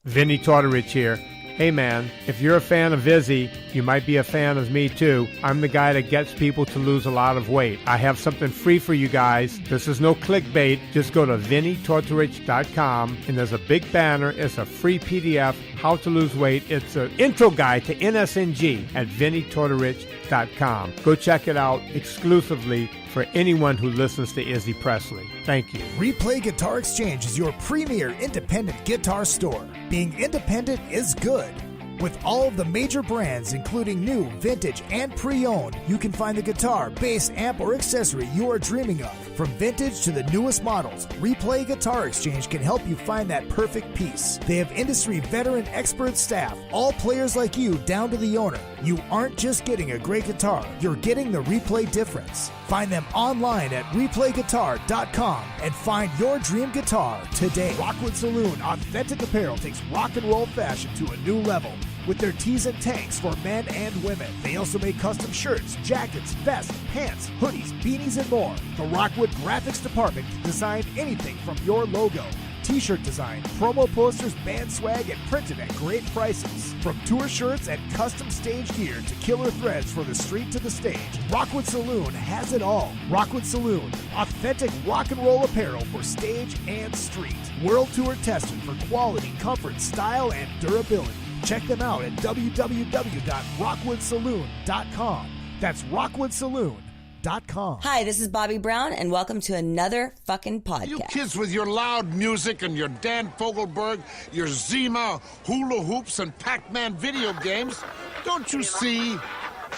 Vinny Tortorich here. Hey man, if you're a fan of Izzy, you might be a fan of me too. I'm the guy that gets people to lose a lot of weight. I have something free for you guys. This is no clickbait. Just go to VinnyTortorich.com and there's a big banner. It's a free PDF, how to lose weight. It's an intro guide to NSNG at VinnyTortorich.com. Go check it out exclusively for anyone who listens to Izzy Presley. Thank you. Replay Guitar Exchange is your premier independent guitar store. Being independent is good. With all of the major brands, including new, vintage, and pre-owned, you can find the guitar, bass, amp, or accessory you are dreaming of. From vintage to the newest models, Replay Guitar Exchange can help you find that perfect piece. They have industry veteran expert staff, all players like you down to the owner. You aren't just getting a great guitar, you're getting the Replay difference. Find them online at replayguitar.com and find your dream guitar today. Rockwood Saloon Authentic Apparel takes rock and roll fashion to a new level with their tees and tanks for men and women. They also make custom shirts, jackets, vests, pants, hoodies, beanies, and more. The Rockwood Graphics Department can design anything from your logo, t-shirt design, promo posters, band swag, and printed at great prices. From tour shirts and custom stage gear to killer threads for the street to the stage, Rockwood Saloon has it all. Rockwood Saloon, authentic rock and roll apparel for stage and street. World tour tested for quality, comfort, style, and durability. Check them out at www.rockwoodsaloon.com. That's rockwoodsaloon.com. Hi, this is Bobby Brown, and welcome to another fucking podcast. You kids with your loud music and your Dan Fogelberg, your Zima, hula hoops, and Pac-Man video games, don't you see?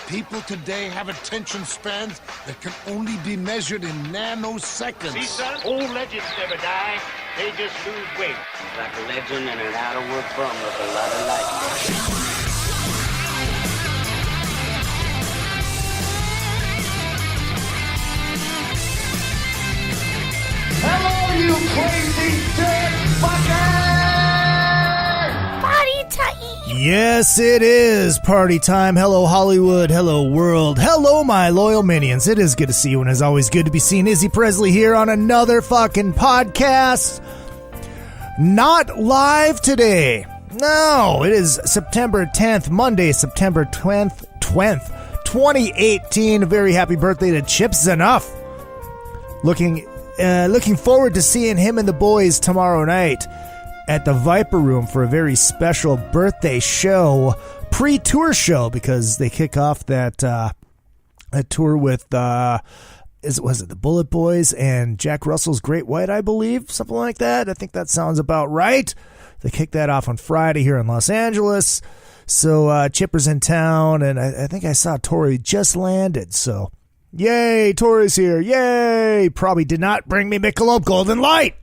People today have attention spans that can only be measured in nanoseconds. See, son, old legends never die. They just lose weight. Like a legend and an outerwood bum with a lot of light. Hello, you crazy dirt fucker! Party time! Yes, it is party time. Hello, Hollywood. Hello, world. Hello, my loyal minions. It is good to see you, and it's always good to be seeing Izzy Presley here on another fucking podcast. Not live today. No, it is September 10th, Monday, September 20th, 2018. Very happy birthday to Chips Enough. Looking forward to seeing him and the boys tomorrow night at the Viper Room for a very special birthday show, pre-tour show, because they kick off that tour with was it the Bullet Boys and Jack Russell's Great White, I believe, something like that. I think that sounds about right. They kick that off on Friday here in Los Angeles. So Chipper's in town, and I think I saw Tori just landed. So yay, Tori's here! Yay! Probably did not bring me Michelob Golden Light.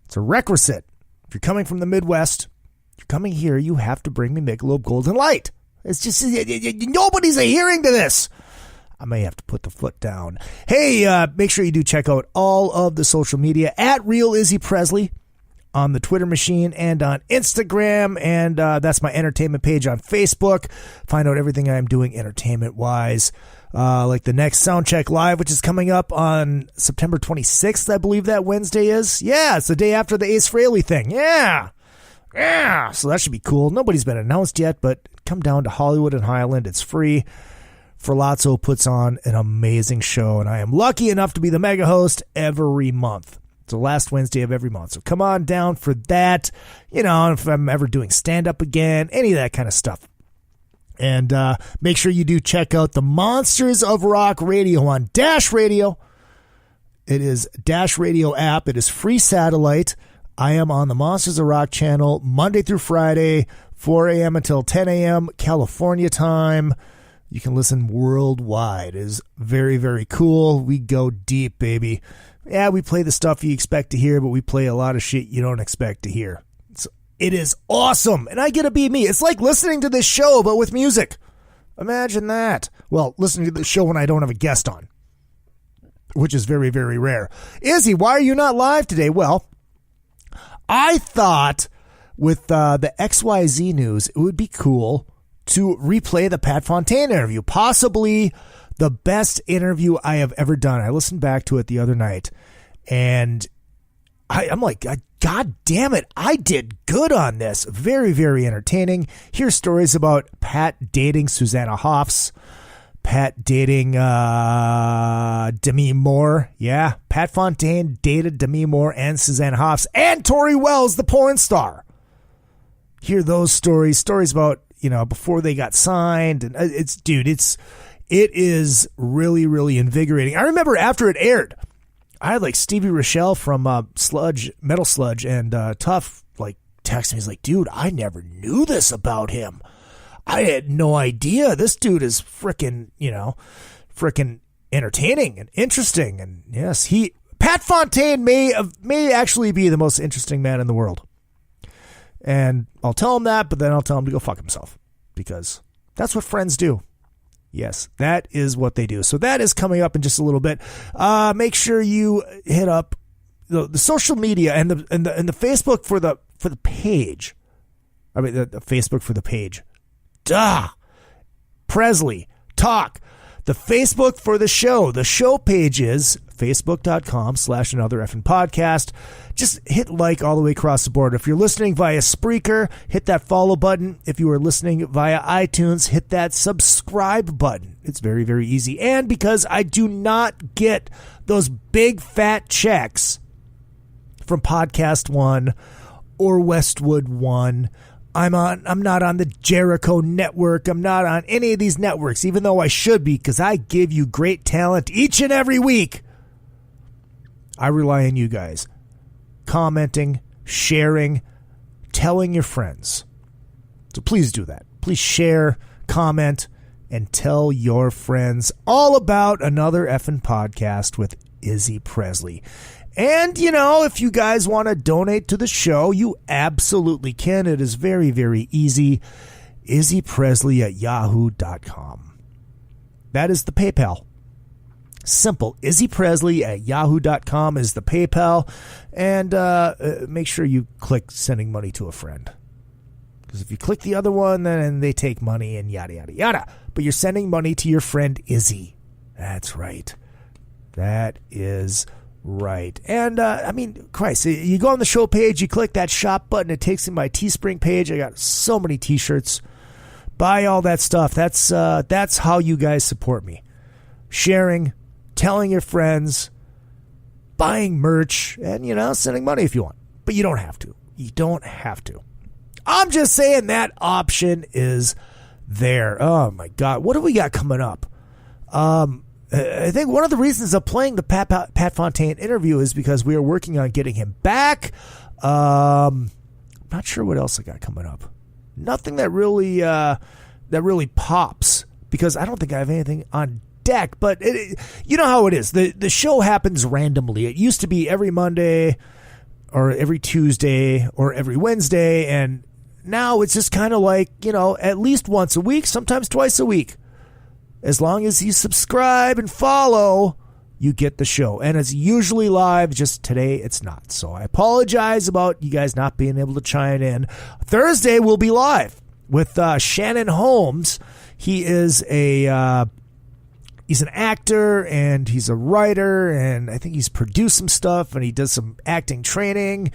It's a requisite. If you're coming from the Midwest, you're coming here, you have to bring me Michelob Golden Light. It's just, nobody's adhering to this. I may have to put the foot down. Hey, make sure you do check out all of the social media at Real Izzy Presley on the Twitter machine and on Instagram. And that's my entertainment page on Facebook. Find out everything I'm doing entertainment-wise. Like the next Soundcheck Live, which is coming up on September 26th, I believe that Wednesday is. Yeah, it's the day after the Ace Frehley thing. Yeah. So that should be cool. Nobody's been announced yet, but come down to Hollywood and Highland. It's free. Ferlazzo puts on an amazing show, and I am lucky enough to be the mega host every month. It's the last Wednesday of every month. So come on down for that. You know, if I'm ever doing stand-up again, any of that kind of stuff. And make sure you do check out the Monsters of Rock Radio on Dash Radio. It is Dash Radio app. It is free satellite. I am on the Monsters of Rock channel Monday through Friday, 4 a.m. until 10 a.m. California time. You can listen worldwide. It is very, very cool. We go deep, baby. Yeah, we play the stuff you expect to hear, but we play a lot of shit you don't expect to hear. It is awesome, and I get to be me. It's like listening to this show, but with music. Imagine that. Well, listening to the show when I don't have a guest on, which is very, very rare. Izzy, why are you not live today? Well, I thought with the XYZ news, it would be cool to replay the Pat Fontaine interview, possibly the best interview I have ever done. I listened back to it the other night, and I'm like, God damn it, I did good on this. Very, very entertaining. Here's stories about Pat dating Susanna Hoffs. Pat dating Demi Moore. Yeah, Pat Fontaine dated Demi Moore and Susanna Hoffs and Tori Wells, the porn star. Hear those stories. Stories about, before they got signed. And it is really, really invigorating. I remember after it aired, I had like Stevie Rochelle from Metal Sludge and Tough text me. He's like, dude, I never knew this about him. I had no idea. This dude is freaking entertaining and interesting. And yes, Pat Fontaine may actually be the most interesting man in the world. And I'll tell him that, but then I'll tell him to go fuck himself, because that's what friends do. Yes, that is what they do. So that is coming up in just a little bit. Make sure you hit up the social media and the Facebook for the page. I mean the Facebook for the page. Duh. Presley, talk. The Facebook for the show. The show page is facebook.com/another effing podcast. Just hit like all the way across the board. If you're listening via Spreaker, hit that follow button. If you are listening via iTunes, hit that subscribe button. It's very, very easy. And because I do not get those big fat checks from Podcast One or Westwood One, I'm not on the Jericho Network. I'm not on any of these networks, even though I should be, because I give you great talent each and every week. I rely on you guys commenting, sharing, telling your friends. So please do that. Please share, comment, and tell your friends all about Another Effin' Podcast with Izzy Presley. And, if you guys want to donate to the show, you absolutely can. It is very, very easy. izzypresley@yahoo.com. That is the PayPal. Simple. izzypresley@yahoo.com is the PayPal. And make sure you click sending money to a friend. Because if you click the other one, then they take money and yada, yada, yada. But you're sending money to your friend Izzy. That's right. That is right. And, Christ, you go on the show page, you click that shop button, it takes you to my Teespring page. I got so many t-shirts. Buy all that stuff. That's how you guys support me. Sharing, telling your friends, buying merch, and, sending money if you want. But you don't have to. You don't have to. I'm just saying that option is there. Oh, my God. What do we got coming up? I think one of the reasons of playing the Pat Fontaine interview is because we are working on getting him back. I'm not sure what else I got coming up. Nothing that really pops, because I don't think I have anything on deck. But you know how it is. The show happens randomly. It used to be every Monday or every Tuesday or every Wednesday, and now it's just kind of like, at least once a week, sometimes twice a week. As long as you subscribe and follow, you get the show. And it's usually live, just today it's not. So I apologize about you guys not being able to chime in. Thursday we'll be live with Shannon Holmes. He is he's an actor and he's a writer, and I think he's produced some stuff, and he does some acting training.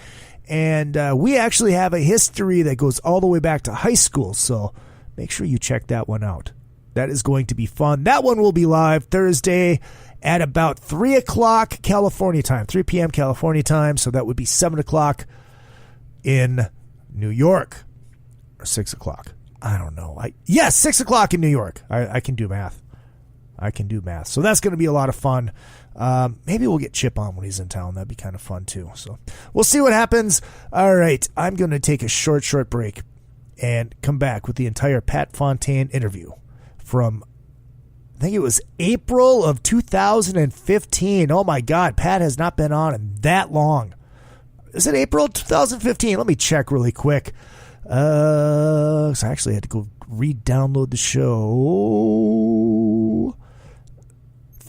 And we actually have a history that goes all the way back to high school. So make sure you check that one out. That is going to be fun. That one will be live Thursday at about 3 o'clock California time, 3 p.m. California time. So that would be 7 o'clock in New York, or 6 o'clock. I don't know. 6 o'clock in New York. I can do math. So that's going to be a lot of fun. Maybe we'll get Chip on when he's in town. That'd be kind of fun too. So we'll see what happens. All right. I'm going to take a short break and come back with the entire Pat Fontaine interview from, I think it was April of 2015. Oh my God, Pat has not been on in that long. Is it April 2015? Let me check really quick. So I actually had to go re-download the show.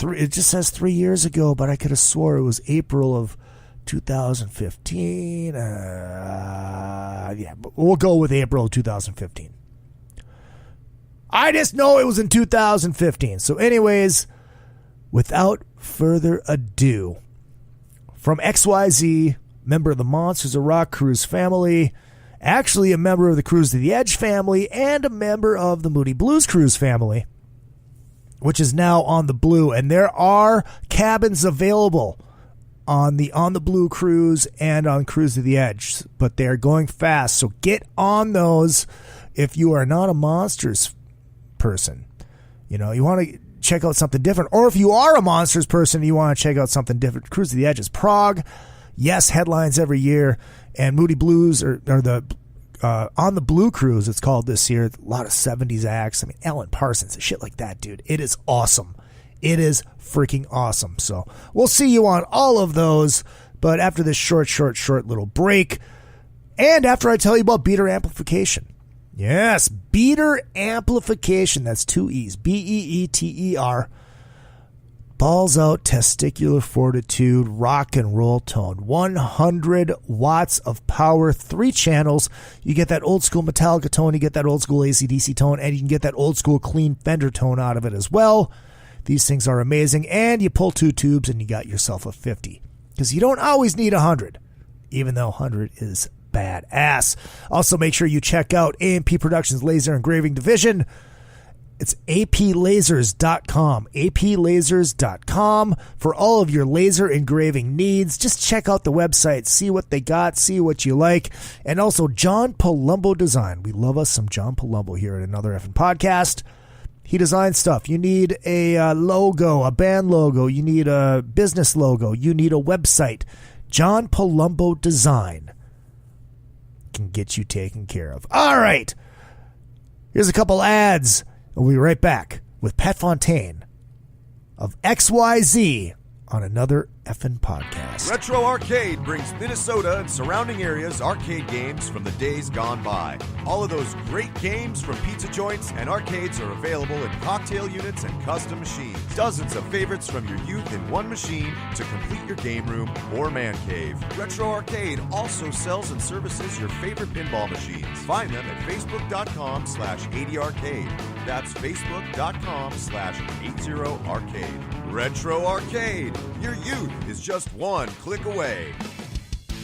It just says 3 years ago, but I could have swore it was April of 2015. But we'll go with April of 2015. I just know it was in 2015. So anyways, without further ado, from XYZ, member of the Monsters of Rock Cruise family, actually a member of the Cruise to the Edge family, and a member of the Moody Blues Cruise family, which is now on the Blue. And there are cabins available on the Blue Cruise and on Cruise to the Edge, but they're going fast. So get on those if you are not a Monsters person. You know, you want to check out something different. Or if you are a Monsters person and you want to check out something different, Cruise to the Edge is Prague. Yes, headlines every year. And Moody Blues, or the on the Blue Cruise, it's called this year. A lot of 70s acts. I mean, Alan Parsons and shit like that, dude. It is awesome. It is freaking awesome. So we'll see you on all of those. But after this short little break, and after I tell you about beater amplification. Yes, beater amplification. That's 2 E's. BEETER. Balls out, testicular fortitude, rock and roll tone. 100 watts of power, 3 channels. You get that old school Metallica tone, you get that old school AC/DC tone, and you can get that old school clean Fender tone out of it as well. These things are amazing. And you pull 2 tubes and you got yourself a 50. Because you don't always need 100, even though 100 is badass. Also, make sure you check out AMP Productions Laser Engraving Division. It's aplasers.com. aplasers.com for all of your laser engraving needs. Just check out the website, see what they got, see what you like. And also John Palumbo Design. We love us some John Palumbo here at Another Effing Podcast. He designs stuff. You need a logo, a band logo. You need a business logo. You need a website. John Palumbo Design can get you taken care of. All right. Here's a couple ads. We'll be right back with Pat Fontaine of XYZ on Another Effin' Podcast. Retro Arcade brings Minnesota and surrounding areas arcade games from the days gone by. All of those great games from pizza joints and arcades are available in cocktail units and custom machines. Dozens of favorites from your youth in one machine to complete your game room or man cave. Retro Arcade also sells and services your favorite pinball machines. Find them at facebook.com/80arcade. That's facebook.com/80arcade. Retro Arcade. Your youth is just one click away.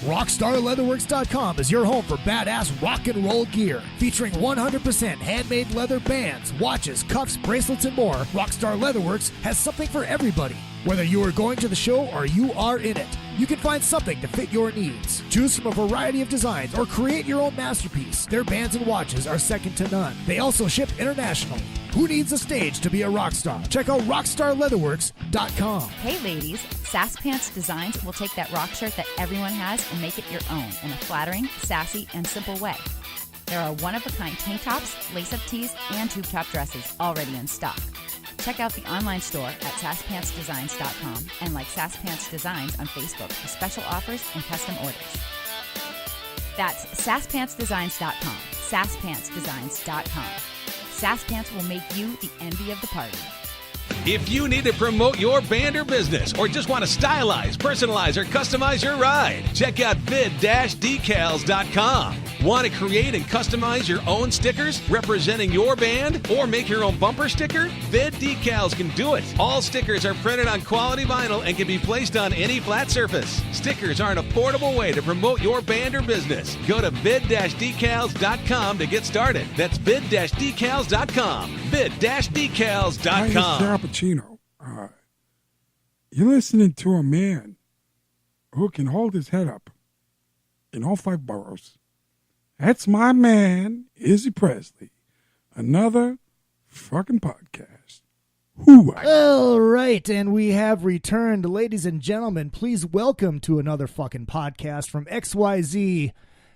RockstarLeatherworks.com is your home for badass rock and roll gear. Featuring 100% handmade leather bands, watches, cuffs, bracelets, and more, Rockstar Leatherworks has something for everybody. Whether you are going to the show or you are in it, you can find something to fit your needs. Choose from a variety of designs or create your own masterpiece. Their bands and watches are second to none. They also ship internationally. Who needs a stage to be a rock star? Check out RockstarLeatherworks.com. Hey ladies, Sass Pants Designs will take that rock shirt that everyone has and make it your own in a flattering, sassy, and simple way. There are one-of-a-kind tank tops, lace-up tees, and tube top dresses already in stock. Check out the online store at sasspantsdesigns.com and like Sass Pants Designs on Facebook for special offers and custom orders. That's sasspantsdesigns.com. sasspantsdesigns.com. Sass Pants will make you the envy of the party. If you need to promote your band or business, or just want to stylize, personalize, or customize your ride, check out vid-decals.com. Want to create and customize your own stickers representing your band, or make your own bumper sticker? Vid Decals can do it. All stickers are printed on quality vinyl and can be placed on any flat surface. Stickers are an affordable way to promote your band or business. Go to vid-decals.com to get started. That's vid-decals.com. vid-decals.com. Al Pacino, you're listening to a man who can hold his head up in all 5 boroughs. That's my man, Izzy Presley. Another fucking podcast. All right, and we have returned. Ladies and gentlemen, please welcome to another fucking podcast from XYZ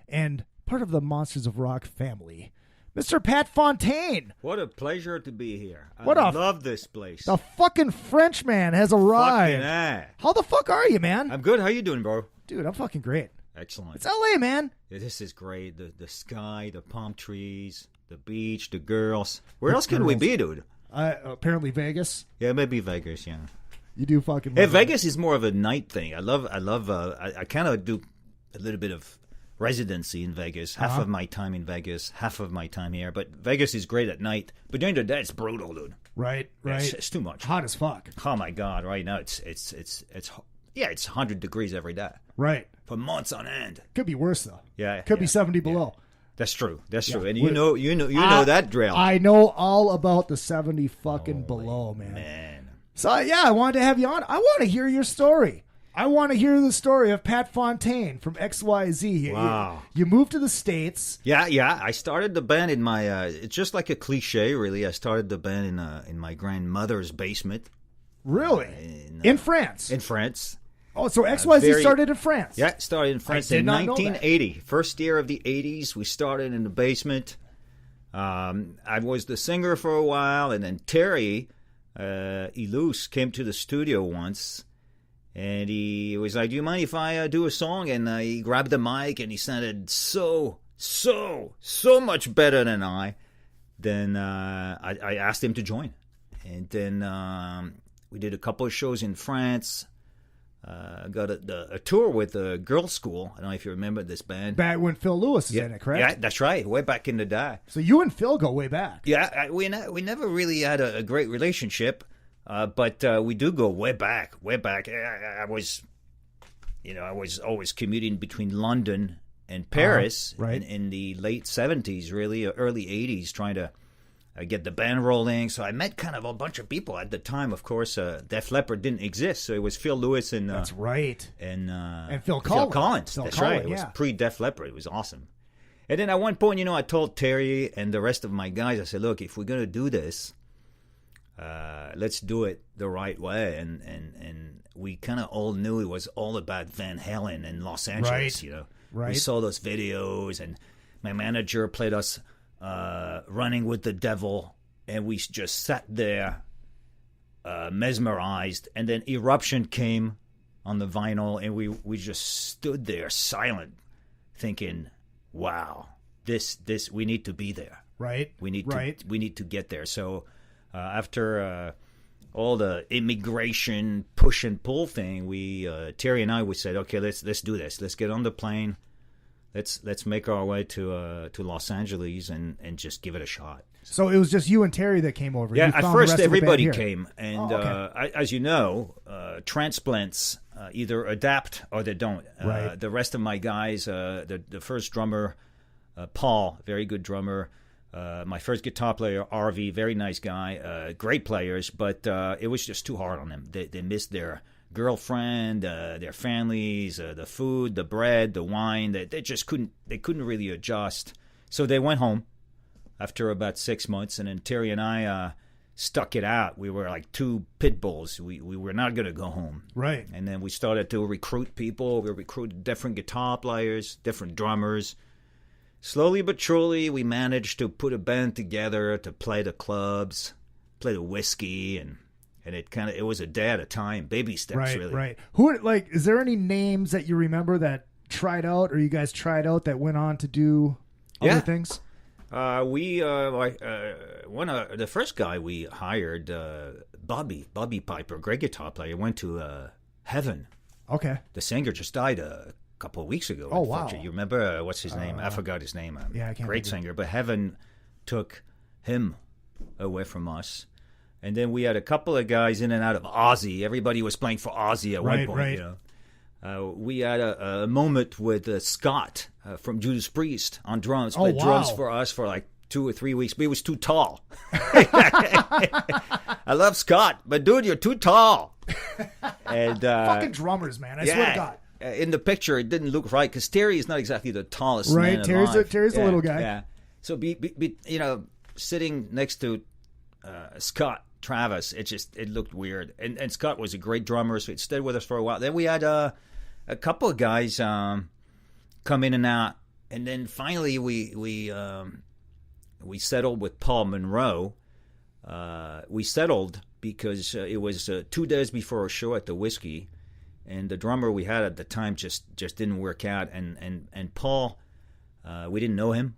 and part of the Monsters of Rock family, Mr. Pat Fontaine. What a pleasure to be here. I What a- love this place. The fucking Frenchman has arrived. Fucking How the fuck are you, man? I'm good. How you doing, bro? Dude, I'm fucking great. Excellent. It's LA, man. Yeah, this is great. The sky, the palm trees, the beach, the girls. Where else could we be, dude? Apparently Vegas. Yeah, maybe Vegas, yeah. You do fucking Hey, love it. Vegas is more of a night thing. I kind of do a little bit of residency in Vegas. Half of my time in Vegas, half of my time here. But Vegas is great at night. But during the day, it's brutal, dude. Right. It's too much. Hot as fuck. Oh my god! Right now, it's 100 degrees every day. Right. For months on end. Could be worse though. Yeah. Could be 70 below. That's true. That's Yeah. true. And you know that drill. I know all about the 70 fucking below, man. So yeah, I wanted to have you on. I want to hear your story. I want to hear the story of Pat Fontaine from XYZ. Wow. You moved to the States. Yeah. I started the band in my. It's just like a cliche, really. I started the band in my grandmother's basement. Really? In France. In France. Oh, so XYZ started in France. Yeah, started in France in 1980. First year of the 80s, we started in the basement. I was the singer for a while, and then Terry Ilous came to the studio once, and he was like, "Do you mind if I do a song?" And he grabbed the mic, and he sounded so much better than I. Then I asked him to join, and then we did a couple of shows in France. Got a tour with a girls' school. I don't know if you remember this band. Back when Phil Lewis is in it, correct? Yeah, that's right. Way back in the day. So you and Phil go way back. Yeah, we never really had a great relationship, but we do go way back. Way back. I was always commuting between London and Paris in the late 70s, really, early 80s, trying to get the band rolling. So I met kind of a bunch of people at the time. Of course, Def Leppard didn't exist, so it was Phil Lewis and that's right, and Phil Collins. That's right. It was pre-Def Leppard. It was awesome. And then at one point, I told Terry and the rest of my guys, I said, "Look, if we're gonna do this, let's do it the right way." And we kind of all knew it was all about Van Halen in Los Angeles. Right. We saw those videos, and my manager played us Running with the Devil, and we just sat there mesmerized. And then Eruption came on the vinyl, and we just stood there silent, thinking, wow, this we need to be there. Right. We need to get there. So after all the immigration push and pull thing, Terry and I, we said, okay, let's do this. Let's get on the plane. Let's make our way to Los Angeles and just give it a shot. So it was just you and Terry that came over. Yeah, you at first everybody came, and okay. as you know, transplants either adapt or they don't. Right. The rest of my guys, the first drummer, Paul, very good drummer. My first guitar player, RV, very nice guy, great players, but it was just too hard on them. They missed their girlfriend, their families, the food, the bread, the wine. They just couldn't really adjust. So they went home after about 6 months, and then Terry and I stuck it out. We were like two pit bulls. We were not going to go home. Right. And then we started to recruit people. We recruited different guitar players, different drummers. Slowly but surely, we managed to put a band together to play the clubs, play the whiskey, and it was a day at a time, baby steps, really. Right. Is there any names that you remember that tried out, or you guys tried out, that went on to do other things? The first guy we hired, Bobby Piper, great guitar player, went to heaven. Okay. The singer just died a couple of weeks ago. Oh, wow. You remember, what's his name? I forgot his name. Yeah, I can't. Great singer, but heaven took him away from us. And then we had a couple of guys in and out of Ozzy. Everybody was playing for Ozzy at one point. Right. We had a moment with Scott from Judas Priest on drums. Oh, Played drums for us for like 2 or 3 weeks, but he was too tall. I love Scott, but dude, you're too tall. And fucking drummers, man! I swear to God. In the picture, it didn't look right because Terry is not exactly the tallest man alive. Terry's a little guy. Yeah. So sitting next to Scott Travis, it looked weird. And Scott was a great drummer, so he stayed with us for a while. Then we had a couple of guys come in and out, and then finally we settled with Paul Monroe. We settled because it was 2 days before a show at the Whiskey, and the drummer we had at the time just didn't work out. And Paul, we didn't know him.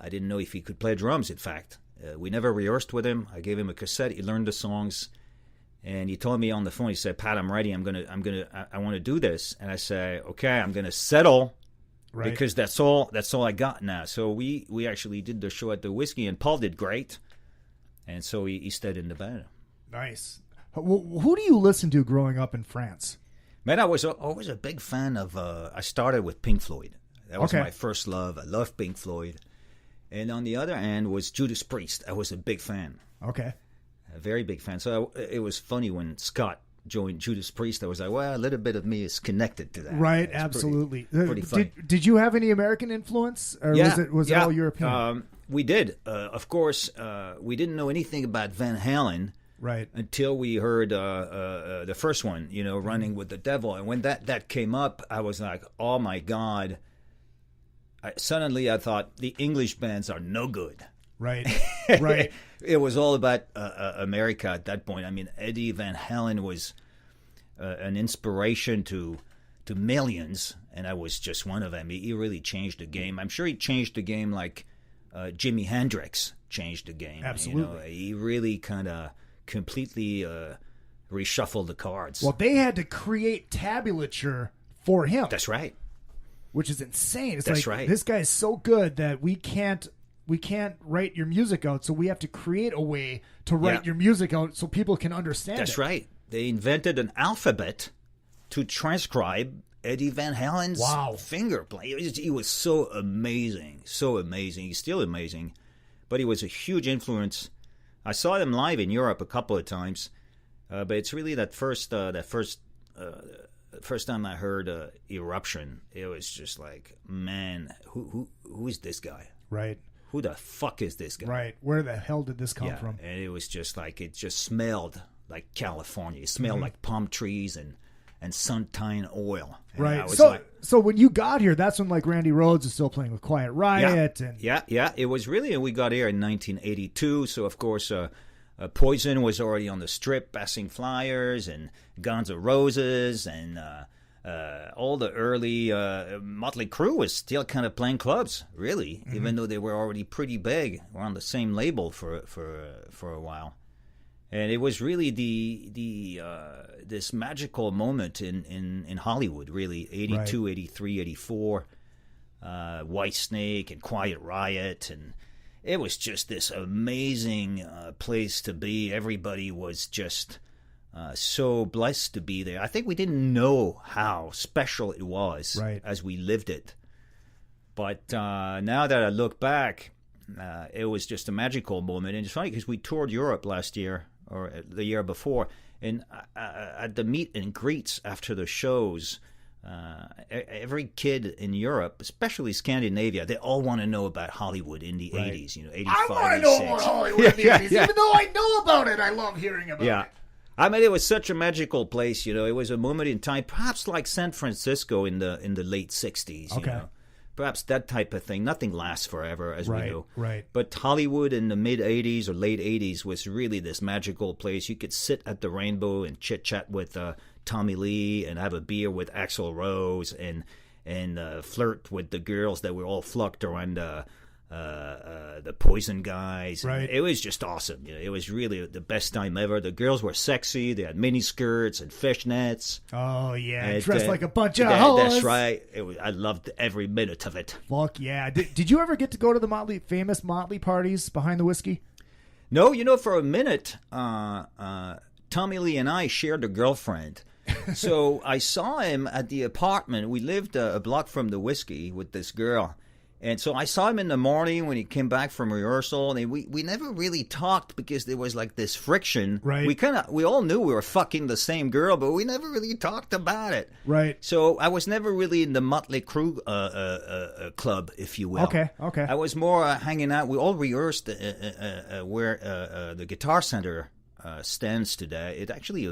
I didn't know if he could play drums. In fact. We never rehearsed with him. I gave him a cassette. He learned the songs, and he told me on the phone. He said, "Pat, I'm ready. I want to do this." And I say, "Okay, I'm gonna settle, because that's all I got now." So we actually did the show at the Whiskey, and Paul did great, and so he stayed in the band. Nice. Who do you listen to growing up in France? Man, I was always a big fan of. I started with Pink Floyd. That was my first love. I loved Pink Floyd. And on the other hand was Judas Priest. I was a big fan. Okay. A very big fan. So it was funny when Scott joined Judas Priest. I was like, well, a little bit of me is connected to that. Right, absolutely. Pretty funny. Did you have any American influence, or was it all European? We did. Of course, we didn't know anything about Van Halen. Right. Until we heard the first one, Running with the Devil. And when that came up, I was like, oh, my God. Suddenly, I thought the English bands are no good. Right, right. It was all about America at that point. I mean, Eddie Van Halen was an inspiration to millions, and I was just one of them. He really changed the game. I'm sure he changed the game like Jimi Hendrix changed the game. Absolutely. He really kind of completely reshuffled the cards. Well, they had to create tabulature for him. That's right. Which is insane. It's That's like, right. This guy is so good that we can't write your music out, so we have to create a way to write your music out so people can understand That's it. right. They invented an alphabet to transcribe Eddie Van Halen's finger play. He was so amazing. So amazing. He's still amazing. But he was a huge influence. I saw him live in Europe a couple of times. But it's really that first time I heard Eruption, it was just like, man, who is this guy? Right. Who the fuck is this guy? Right. Where the hell did this come from? And it was just like, it just smelled like California. It smelled like palm trees and suntan oil. And right. So so when you got here, that's when like Randy Rhoads is still playing with Quiet Riot. Yeah. It was really, and we got here in 1982. So of course, Poison was already on the Strip, passing flyers, and Guns N' Roses, and all the early Motley Crue was still kind of playing clubs, really, even though they were already pretty big. We're on the same label for a while, and it was really this magical moment in Hollywood, really, 82, right. 83, 84, Whitesnake and Quiet Riot, and it was just this amazing place to be. Everybody was just so blessed to be there. I think we didn't know how special it was as we lived it. But now that I look back, it was just a magical moment. And it's funny because we toured Europe last year or the year before. And at the meet and greets after the shows, every kid in Europe, especially Scandinavia, they all want to know about Hollywood in the 80s, 85, I want to know about Hollywood in the 80s. Even though I know about it, I love hearing about it. I mean, it was such a magical place, It was a moment in time, perhaps like San Francisco in the late 60s, Okay. Perhaps that type of thing. Nothing lasts forever, as we know. Right. But Hollywood in the mid-'80s or late 80s was really this magical place. You could sit at the Rainbow and chit-chat with Tommy Lee and have a beer with Axl Rose and flirt with the girls that were all flocked around the Poison guys. Right. It was just awesome. It was really the best time ever. The girls were sexy. They had mini skirts and fishnets. Oh, yeah. And, dressed like a bunch of hoes. That's right. I loved every minute of it. Fuck yeah. Did you ever get to go to the famous Motley parties behind the whiskey? No, for a minute, Tommy Lee and I shared a girlfriend. So I saw him at the apartment. We lived a block from the whiskey with this girl. And so I saw him in the morning when he came back from rehearsal, and we never really talked because there was like this friction. Right. We all knew we were fucking the same girl, but we never really talked about it. Right. So I was never really in the Motley Crue club, if you will. Okay. I was more hanging out. We all rehearsed where the Guitar Center stands today. It actually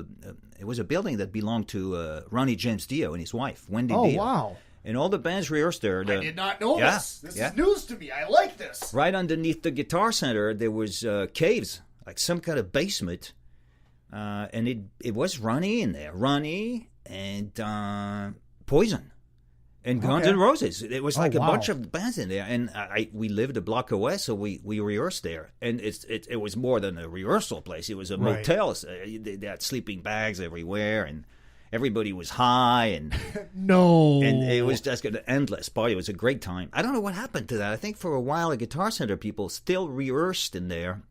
it was a building that belonged to Ronnie James Dio and his wife, Wendy Dio. Oh, wow. And all the bands rehearsed there. I did not know this. This is news to me. I like this. Right underneath the Guitar Center, there was caves, like some kind of basement. And it was Ronnie in there. Ronnie and Poison and Guns N' Roses. It was like a bunch of bands in there. And we lived a block away, so we rehearsed there. And it was more than a rehearsal place. It was a motel. They had sleeping bags everywhere, and everybody was high, and and it was just an endless party. It was a great time. I don't know what happened to that. I think for a while, the Guitar Center people still rehearsed in there,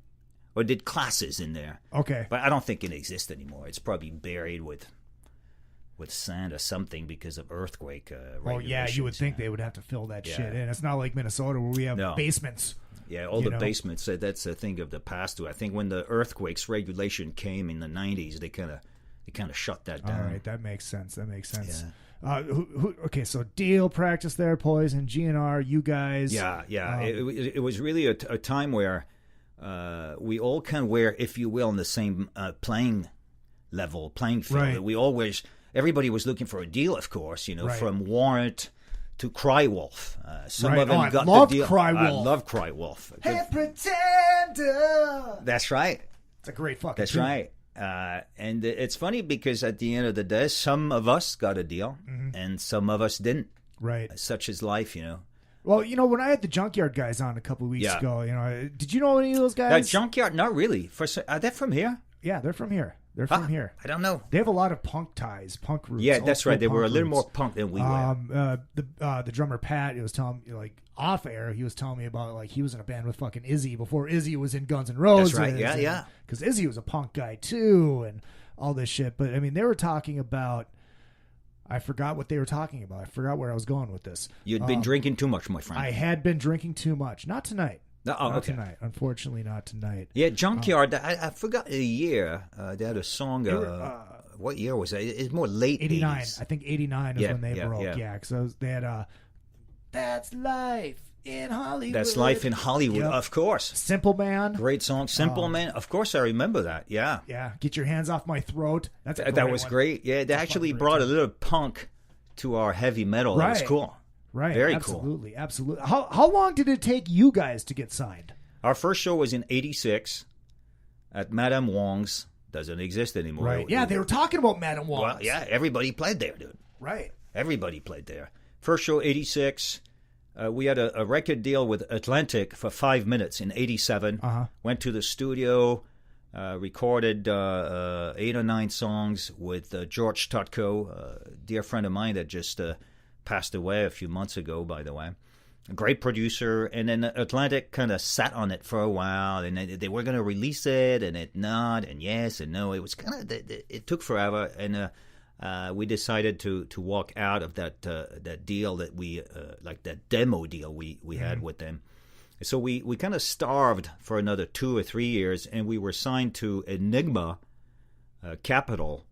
or did classes in there. Okay, but I don't think it exists anymore. It's probably buried with with sand or something because of earthquake. Oh yeah, you would think they would have to fill that shit in. It's not like Minnesota where we have basements. Yeah, all the basements. That's a thing of the past. Too. I think when the earthquakes regulation came in the 90s, they kind of shut that down. All right, that makes sense. Yeah. Okay, so Deal, Practice There, Poison, GNR, you guys. Yeah. It was really a time where we all kind of were, if you will, on the same playing field. Right. Everybody was looking for a deal, of course, right. From Warrant to Crywolf. Some right. of them got love the deal. Crywolf. I love Crywolf. Hey, Pretender! That's right. It's a great fucking That's tune. right. And it's funny because at the end of the day, some of us got a deal and some of us didn't. Right. Such is life, Well, when I had the Junkyard guys on a couple of weeks ago, did you know any of those guys? Junkyard, not really. Are they from here? Yeah, they're from here. I don't know. They have a lot of punk ties, punk roots. Yeah, that's right. They were a little roots. more punk than we were. The drummer Pat, he was telling me, like off air, he was telling me about like he was in a band with fucking Izzy before Izzy was in Guns N' Roses. That's right. Yeah. Because Izzy was a punk guy too, and all this shit. But I mean, they were talking about. I forgot what they were talking about. I forgot where I was going with this. You'd been drinking too much, my friend. I had been drinking too much. Not tonight. Not tonight. Unfortunately, not tonight. Yeah, Junkyard. I forgot the year. They had a song. What year was that? It's more late 89. 80s. I think 89 is when they broke. Yeah, because they had That's Life in Hollywood. That's Life in Hollywood, of course. Simple Man. Great song. Simple Man. Of course, I remember that. Yeah. Yeah. Get Your Hands Off My Throat. That was great. Yeah, they actually brought a little punk to our heavy metal. Right. That was cool. Right. Very cool. cool. Absolutely. How long did it take you guys to get signed? Our first show was in 86 at Madame Wong's. Doesn't exist anymore. Right. Yeah, they were talking about Madame Wong's. Well, yeah, everybody played there, dude. Right. Everybody played there. First show, 86. We had a record deal with Atlantic for 5 minutes in 87. Went to the studio, recorded 8 or 9 songs with George Tutko, a dear friend of mine that just passed away a few months ago, by the way. A great producer. And then Atlantic kind of sat on it for a while, and they were going to release it, and it not, and yes and no. It was kind of, it took forever, and we decided to walk out of that deal that we like that demo deal we had with them. So we kind of starved for another 2 or 3 years, and we were signed to Enigma Capitol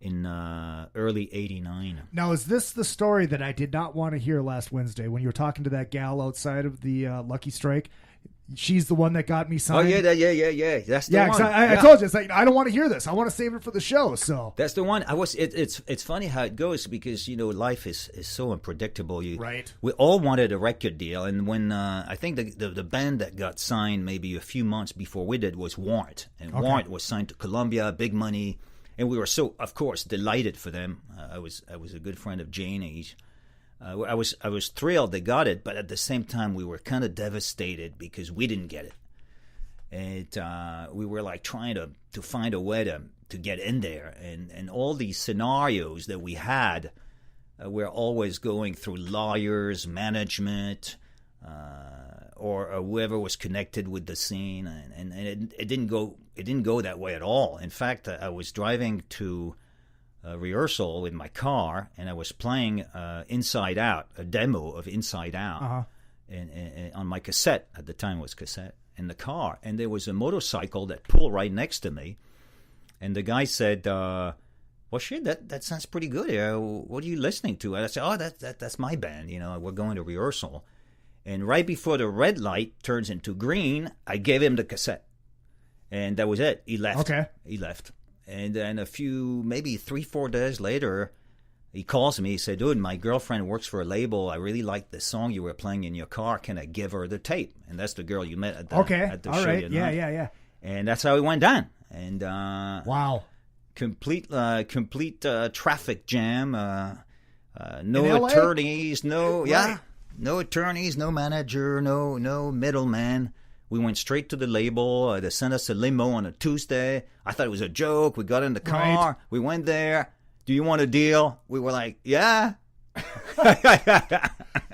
in early '89. Now, is this the story that I did not want to hear last Wednesday when you were talking to that gal outside of the Lucky Strike? She's the one that got me signed. Oh yeah. That's the one. I told you, it's like I don't want to hear this. I want to save it for the show. So that's the one. It's funny how it goes because life is so unpredictable. Right. We all wanted a record deal, and when I think the band that got signed maybe a few months before we did was Warrant, and Warrant was signed to Columbia, big money, and we were so of course delighted for them. I was a good friend of Janie's. I was thrilled they got it, but at the same time we were kind of devastated because we didn't get it, and we were like trying to find a way to get in there, and all these scenarios that we had, we're always going through lawyers, management, or whoever was connected with the scene, and it didn't go that way at all. In fact, I was driving to rehearsal in my car, and I was playing Inside Out, a demo of Inside Out, and on my cassette. At the time it was cassette in the car, and there was a motorcycle that pulled right next to me, and the guy said, well, shit, that sounds pretty good. What are you listening to? And I said, oh, that's my band, we're going to rehearsal. And right before the red light turns into green, I gave him the cassette, and that was it. He left. He left. And then maybe 3-4 days later, he calls me. He said, dude, my girlfriend works for a label. I really like the song you were playing in your car. Can I give her the tape? And that's the girl you met at the show. Right. Yeah. And that's how it went down. And wow. Complete traffic jam. No attorneys. No attorneys, no manager, no middleman. We went straight to the label. They sent us a limo on a Tuesday. I thought it was a joke. We got in the car. Right. We went there. Do you want a deal? We were like, yeah.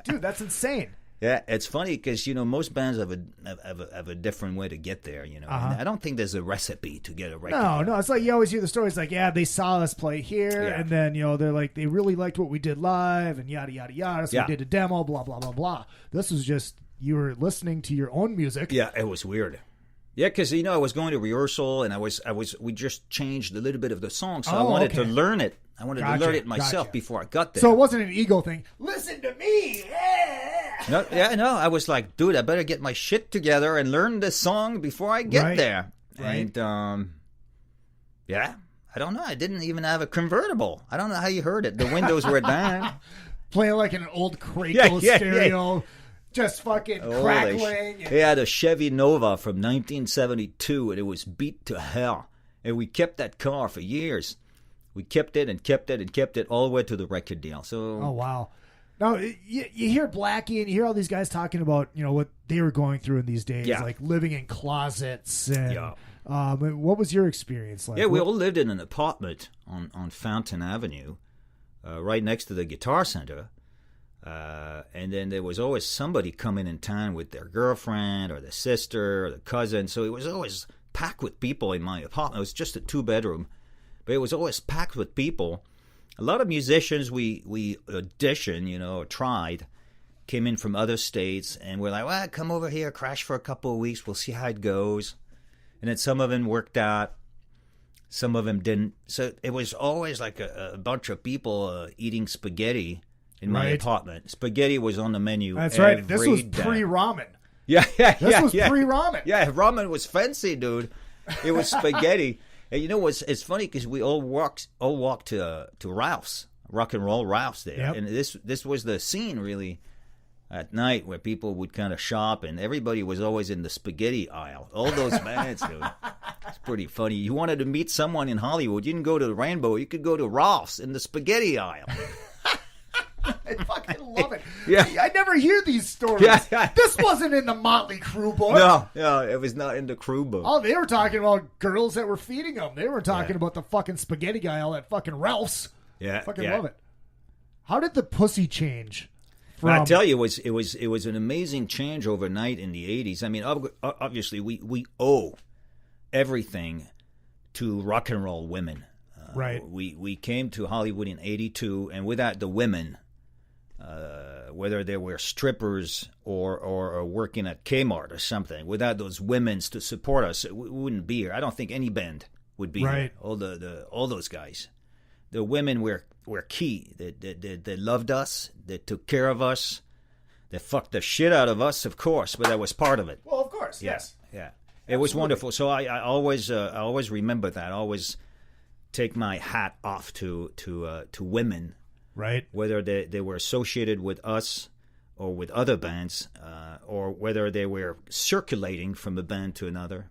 Dude, that's insane. Yeah, it's funny because most bands have a different way to get there. And I don't think there's a recipe to get a record. No, it's like you always hear the stories like, they saw us play here, and then they're like they really liked what we did live, and yada yada yada. So we did a demo, blah blah blah blah. This was just you were listening to your own music. Yeah, it was weird. Yeah, because I was going to rehearsal, and we just changed a little bit of the song, so I wanted to learn it. I wanted to learn it myself before I got there. So it wasn't an ego thing. Listen to me. No, I was like, dude, I better get my shit together and learn this song before I get there. Right. And I don't know. I didn't even have a convertible. I don't know how you heard it. The windows were down. Playing like an old Kratos stereo. Yeah. Just fucking crackling. He had a Chevy Nova from 1972, and it was beat to hell. And we kept that car for years. We kept it and kept it and kept it all the way to the record deal. So. Oh, wow. Now, you hear Blackie and you hear all these guys talking about, what they were going through in these days, like living in closets. And, what was your experience like? Yeah, we all lived in an apartment on Fountain Avenue, right next to the Guitar Center. And then there was always somebody coming in town with their girlfriend or their sister or the cousin. So it was always packed with people in my apartment. It was just a 2-bedroom, but it was always packed with people. A lot of musicians we auditioned, or tried, came in from other states, and we're like, well, come over here, crash for a couple of weeks. We'll see how it goes. And then some of them worked out. Some of them didn't. So it was always like a bunch of people eating spaghetti in my apartment. Spaghetti was on the menu. That's right. This was pre-ramen. Yeah. This was pre-ramen. Yeah, ramen was fancy, dude. It was spaghetti. And it's funny because we all walked to Ralph's, Rock and Roll Ralph's there. Yep. And this was the scene really at night where people would kind of shop, and everybody was always in the spaghetti aisle. All those bands, dude. It's pretty funny. You wanted to meet someone in Hollywood, you didn't go to the Rainbow, you could go to Ralph's in the spaghetti aisle. I fucking love it. Yeah. I never hear these stories. Yeah. This wasn't in the Motley Crue book. No, it was not in the Crue book. Oh, they were talking about girls that were feeding them. They were talking about the fucking spaghetti aisle at fucking Ralph's. Yeah, fucking love it. How did the pussy change? I tell you, it was an amazing change overnight in the 80s. I mean, obviously we owe everything to rock and roll women. Right. We came to Hollywood in 82, and without the women, whether they were strippers or working at Kmart or something, without those women to support us, we wouldn't be here. I don't think any band would be here. All those guys. The women were key. They loved us. They took care of us. They fucked the shit out of us, of course, but that was part of it. Well, of course, yes. Yeah. It was wonderful. So I always remember that. I always take my hat off to women. Right. Whether they were associated with us or with other bands, or whether they were circulating from a band to another.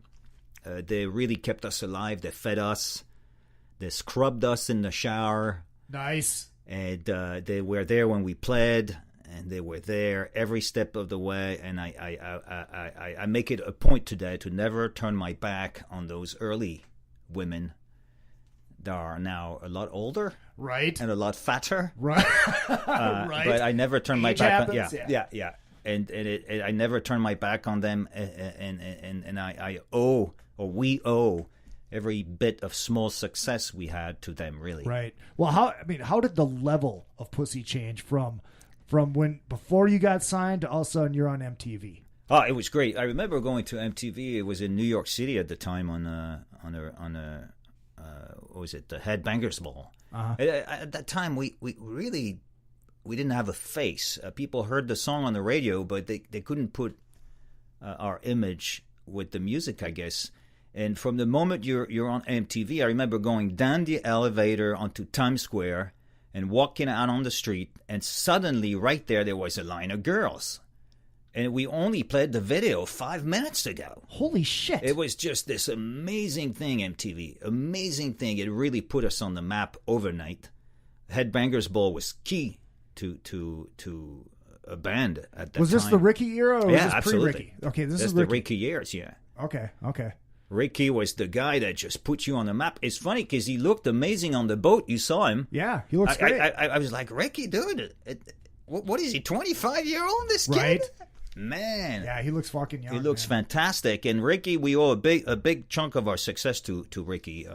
They really kept us alive. They fed us. They scrubbed us in the shower. Nice. And they were there when we played, and they were there every step of the way. And I make it a point today to never turn my back on those early women that are now a lot older, right, and a lot fatter, right, right. But I never turn my back happens, on. Yeah. And I never turn my back on them, and I owe, or we owe, every bit of small success we had to them, really. Right. Well, how did the level of pussy change from when before you got signed to all of a sudden you're on MTV? Oh, it was great. I remember going to MTV. It was in New York City at the time on a what was it, the Headbangers Ball. Uh-huh. At that time, we didn't have a face. People heard the song on the radio, but they couldn't put our image with the music, I guess. And from the moment you're on MTV, I remember going down the elevator onto Times Square and walking out on the street, and suddenly right there was a line of girls. And we only played the video 5 minutes ago. Holy shit. It was just this amazing thing, MTV. Amazing thing. It really put us on the map overnight. Headbangers Ball was key to a band at that time. Was this the Ricky era, or was this absolutely. pre-Ricky? Okay, this That's is the Ricky years, yeah. Okay. Ricky was the guy that just put you on the map. It's funny because he looked amazing on the boat. You saw him. Yeah, he looks great. I was like, Ricky, dude, what is he, 25-year-old, this kid? Right. Man. Yeah, he looks fucking young. He looks fantastic. And Ricky, we owe a big chunk of our success to Ricky.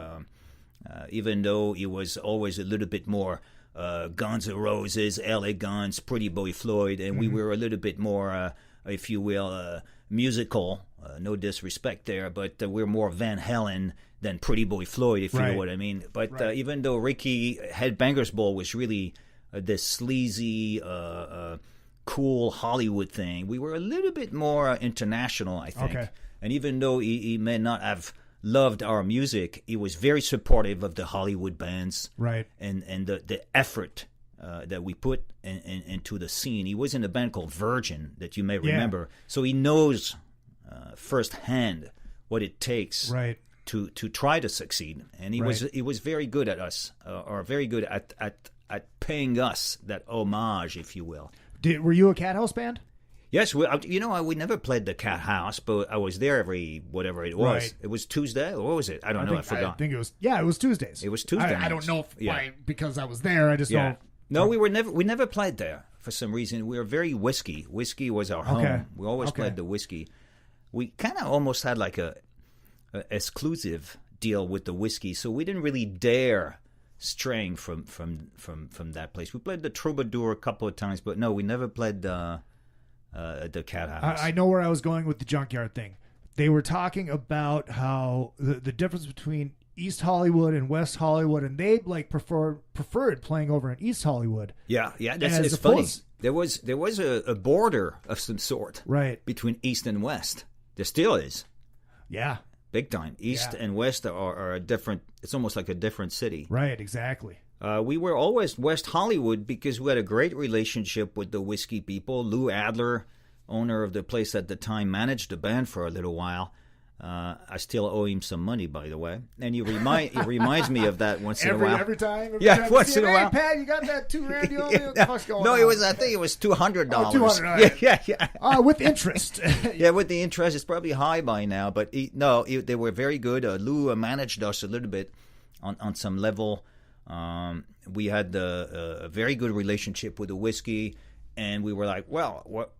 Even though he was always a little bit more Guns N' Roses, LA Guns, Pretty Boy Floyd, and we were a little bit more, if you will, musical. No disrespect there, but we're more Van Halen than Pretty Boy Floyd, if you know what I mean. But even though Ricky Headbangers Ball was really this sleazy, cool Hollywood thing, we were a little bit more international, I think. Okay. And even though he may not have loved our music, he was very supportive of the Hollywood bands, right? And the effort that we put into the scene. He was in a band called Virgin that you may remember, so he knows firsthand what it takes, right, to try to succeed. And he was very good at us, or very good at paying us that homage, if you will. Were you a Cat House band? Yes, we never played the Cat House, but I was there every whatever it was. Right. It was Tuesday, or what was it? I don't know. I forgot. I think it was. Yeah, it was Tuesdays. It was Tuesday. I don't know why, because I was there. I just know. No, we never played there for some reason. We were very whiskey. Whiskey was our home. We always played the whiskey. We kind of almost had like a exclusive deal with the whiskey, so we didn't really dare straying from that place. We played the Troubadour a couple of times, but no, we never played the Cat House. I know where I was going with the Junkyard thing. They were talking about how the difference between East Hollywood and West Hollywood, and they like preferred playing over in East Hollywood. Yeah, it's funny. There was a border of some sort, right, between East and West. There still is. Yeah. Big time. East and West are a different. It's almost like a different city. Right. Exactly. We were always West Hollywood because we had a great relationship with the whiskey people. Lou Adler, owner of the place at the time, managed the band for a little while. I still owe him some money, by the way, and he reminds me of that once in a while. Every time. Once in a while. Hey, Pat, you got that $200 on me? What the fuck's going on? I think it was $200. $200. With interest. With the interest, it's probably high by now, but they were very good. Lou managed us a little bit on some level. We had a very good relationship with the whiskey, and we were like, well,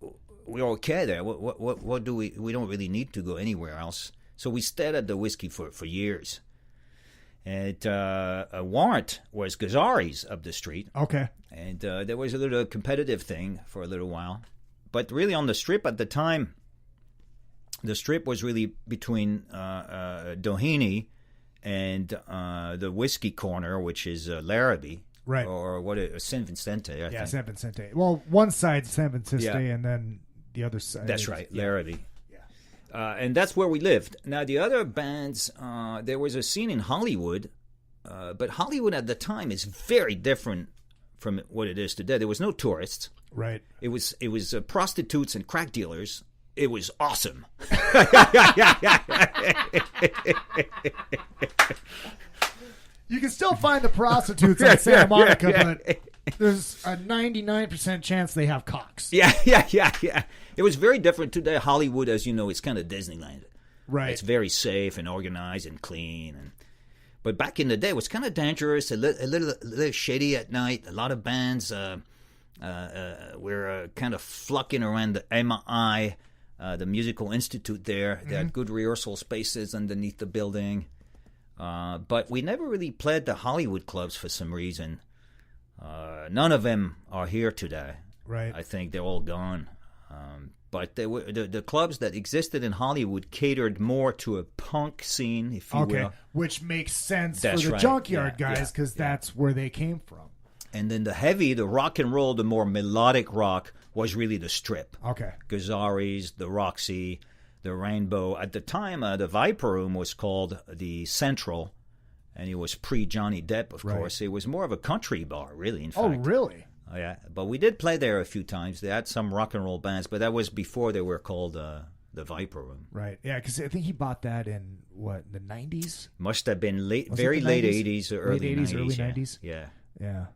we're okay there. What do we don't really need to go anywhere else. So we stayed at the whiskey for years. And Warrant was Gazzari's up the street. Okay. And there was a little competitive thing for a little while. But really on the Strip at the time, the Strip was really between Doheny and the Whiskey Corner, which is Larrabee. Right. Or San Vicente, I think. San Vicente. Well, one side's San Vicente, and then the other side. That's right, Larrabee. And that's where we lived. Now, the other bands, there was a scene in Hollywood, but Hollywood at the time is very different from what it is today. There was no tourists. Right. It was prostitutes and crack dealers. It was awesome. You can still find the prostitutes in Santa Monica, but there's a 99% chance they have cocks. Yeah. It was very different today. Hollywood, as you know, it's kind of Disneyland. Right. It's very safe and organized and clean. But back in the day, it was kind of dangerous, a little shady at night. A lot of bands were kind of flocking around the MI, the Musical Institute there. They had good rehearsal spaces underneath the building. But we never really played the Hollywood clubs for some reason. None of them are here today. Right. I think they're all gone. But they were the clubs that existed in Hollywood catered more to a punk scene, if you will. Which makes sense That's for the right. Junkyard guys, because that's where they came from. And then the rock and roll, the more melodic rock was really the Strip. Okay. Gazzari's, the Roxy, the Rainbow. At the time, the Viper Room was called the Central, and it was pre-Johnny Depp, of course. It was more of a country bar, really, in fact. Oh, really? Oh, yeah. But we did play there a few times. They had some rock and roll bands, but that was before they were called the Viper Room. Right. Yeah, because I think he bought that in, the 90s? Must have been very late 80s or early 90s. Early 90s? Yeah.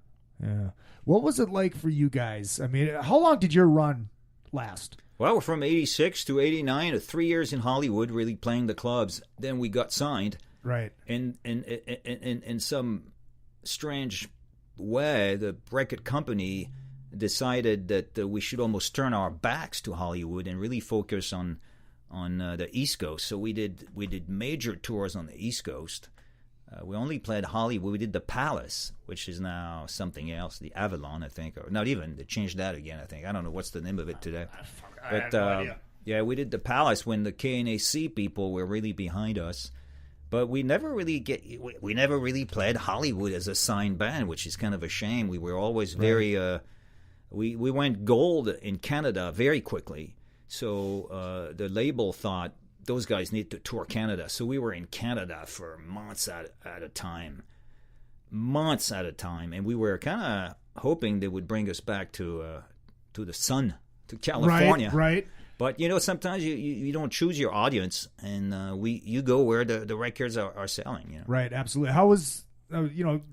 What was it like for you guys? I mean, how long did your run last? Well, from 86 to 89, 3 years in Hollywood, really playing the clubs. Then we got signed. Right. And in some strange way, the record company decided that we should almost turn our backs to Hollywood and really focus on the East Coast. So we did major tours on the East Coast. We only played Hollywood. We did the Palace, which is now something else, the Avalon, I think, or not even. They changed that again, I think. I don't know what's the name of it today. I have no idea. Yeah, we did the Palace when the KNAC people were really behind us. But we never really played Hollywood as a signed band, which is kind of a shame. We were always very we went gold in Canada very quickly. So the label thought those guys need to tour Canada. So we were in Canada for months at a time. And we were kind of hoping they would bring us back to the sun, to California. Right. But, sometimes you don't choose your audience, and you go where the records are selling. Right, absolutely. How was,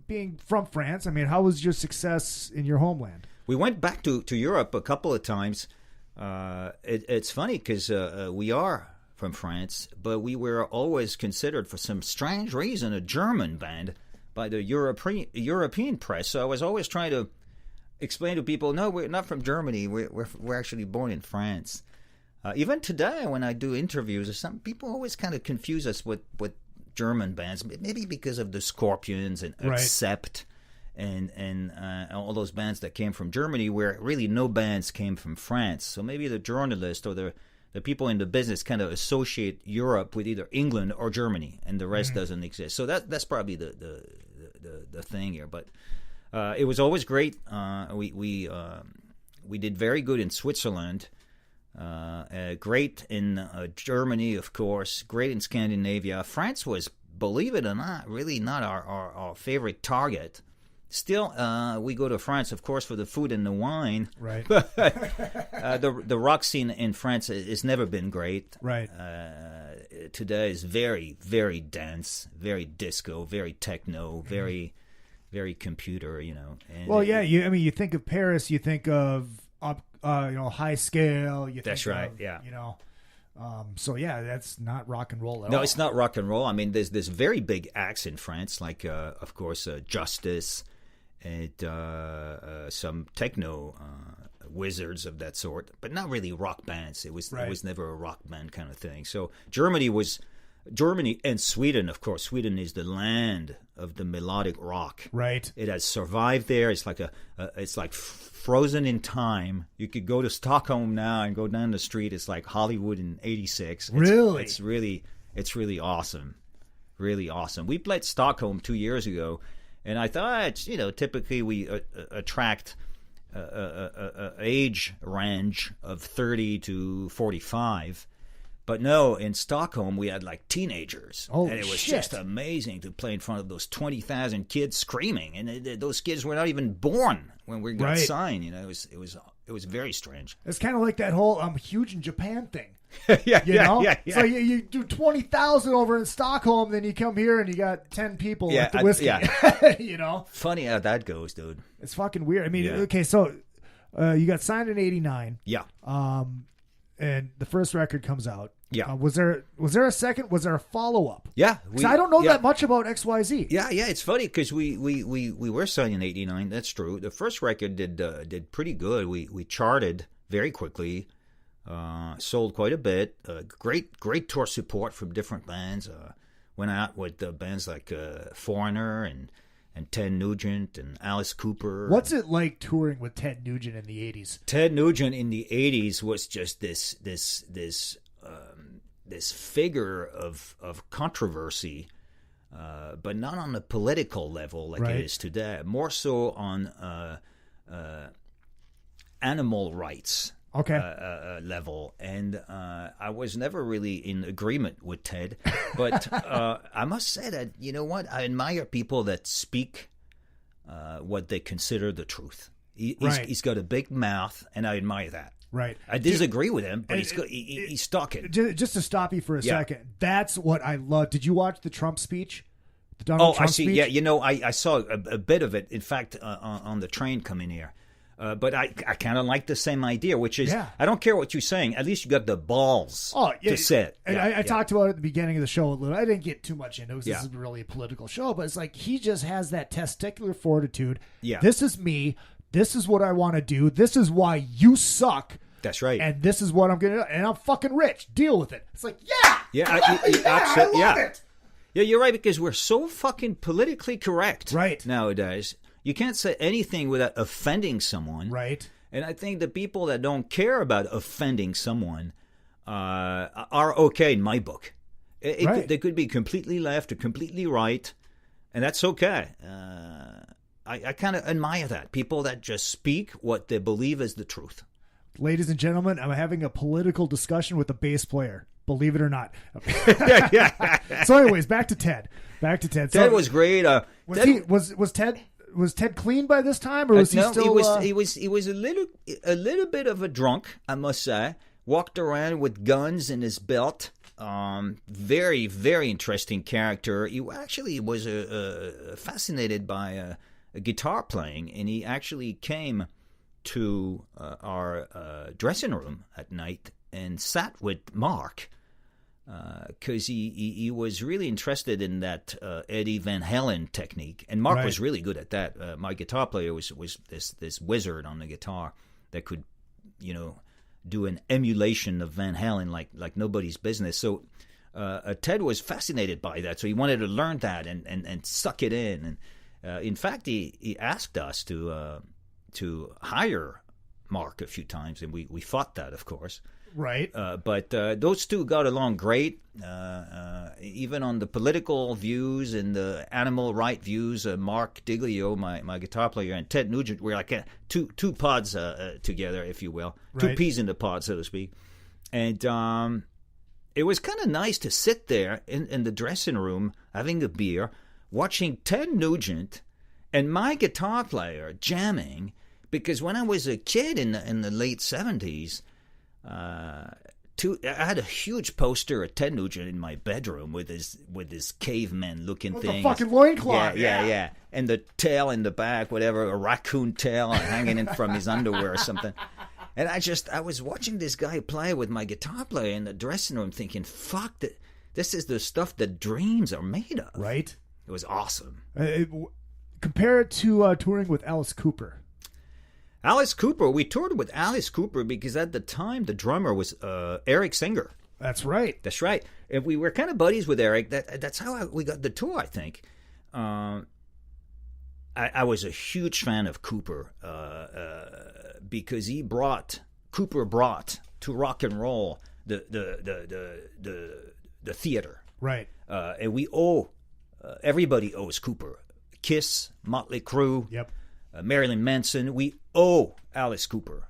being from France, how was your success in your homeland? We went back to Europe a couple of times. It's funny because we are from France, but we were always considered, for some strange reason, a German band by the European press. So I was always trying to explain to people, no, we're not from Germany. We're actually born in France. Even today, when I do interviews, some people always kind of confuse us with German bands, maybe because of the Scorpions and Accept and all those bands that came from Germany, where really no bands came from France. So maybe the journalists or the people in the business kind of associate Europe with either England or Germany, and the rest doesn't exist. So that's probably the thing here. But it was always great. We did very good in Switzerland. Great in Germany, of course. Great in Scandinavia. France was, believe it or not, really not our favorite target. Still, we go to France, of course, for the food and the wine. Right. The rock scene in France has never been great. Right. Today is very, very dense, very disco, very techno, very, very computer. And you think of Paris, you think of high scale. That's right. Yeah. So that's not rock and roll at all. No, it's not rock and roll. There's very big acts in France, like of course Justice and some techno wizards of that sort, but not really rock bands. It was never a rock band kind of thing. So Germany and Sweden, of course. Sweden is the land of the melodic rock. Right. It has survived there. It's like it's like frozen in time. You could go to Stockholm now and go down the street. It's like Hollywood in '86. Really? It's really awesome. Really awesome. We played Stockholm 2 years ago, and I thought, typically we attract a age range of 30 to 45. But no, in Stockholm, we had like teenagers. Oh, and it was just amazing to play in front of those 20,000 kids screaming. And those kids were not even born when we got signed. It was very strange. It's kind of like that whole Huge in Japan thing. Yeah. So you do 20,000 over in Stockholm, then you come here and you got 10 people at the whiskey. Funny how that goes, dude. It's fucking weird. Okay, so you got signed in '89. Yeah. And the first record comes out. Yeah. Was there a second? Was there a follow up? Yeah. I don't know that much about XYZ. Yeah. It's funny because we were signed in '89. That's true. The first record did pretty good. We charted very quickly. Sold quite a bit. Great tour support from different bands. Went out with bands like Foreigner and Ted Nugent and Alice Cooper. What's it like touring with Ted Nugent in the 80s? Ted Nugent in the 80s was just this figure of controversy, but not on the political level like it is today. More so on animal rights. Level, and I was never really in agreement with Ted, but I must say that, you know what, I admire people that speak what they consider the truth. He's got a big mouth, and I admire that. Right. I disagree with him, but he's talking. Just to stop you for a second, that's what I love. Did you watch the Trump speech? The Donald Trump I see. Speech? Yeah, I saw a bit of it. In fact, on the train coming here. But I kind of like the same idea, which is I don't care what you're saying. At least you got the balls to say it. And I talked about it at the beginning of the show a little. I didn't get too much into it because this is really a political show. But it's like he just has that testicular fortitude. Yeah. This is me. This is what I want to do. This is why you suck. That's right. And this is what I'm going to do. And I'm fucking rich. Deal with it. It's like, yeah. Yeah, I love it. Yeah, you're right, because we're so fucking politically correct right nowadays. You can't say anything without offending someone. Right. And I think the people that don't care about offending someone are okay in my book. They could be completely left or completely right, and that's okay. I kind of admire that. People that just speak what they believe is the truth. Ladies and gentlemen, I'm having a political discussion with a bass player. Believe it or not. So, anyways, back to Ted. Ted was great. Was Ted clean by this time, or was he still? He was a little bit of a drunk, I must say. Walked around with guns in his belt. Very, very interesting character. He actually was fascinated by guitar playing, and he actually came to our dressing room at night and sat with Mark because he was really interested in that Eddie Van Halen technique, and Mark was really good at that. My guitar player was this wizard on the guitar that could, do an emulation of Van Halen like nobody's business. So Ted was fascinated by that, so he wanted to learn that and suck it in. And in fact, he asked us to hire Mark a few times, and we fought that, of course. Right. But those two got along great, even on the political views and the animal right views. Mark Diglio, my guitar player, and Ted Nugent were like two pods together, if you will. Right. Two peas in the pod, so to speak. And it was kind of nice to sit there in the dressing room having a beer, watching Ted Nugent and my guitar player jamming, because when I was a kid in the late 70s, I had a huge poster of Ted Nugent in my bedroom with his caveman looking thing. The fucking loincloth. Yeah. And the tail in the back, whatever, a raccoon tail hanging in from his underwear or something. And I was watching this guy play with my guitar player in the dressing room thinking, fuck, this is the stuff that dreams are made of. Right. It was awesome. Compare it to touring with Alice Cooper. Alice Cooper, we toured with Alice Cooper because at the time the drummer was Eric Singer. That's right. That's right. And we were kind of buddies with Eric. That's how we got the tour, I think. I was a huge fan of Cooper because Cooper brought to rock and roll the theater. Right. And everybody owes Cooper. Kiss, Motley Crue. Yep. Marilyn Manson, we owe Alice Cooper.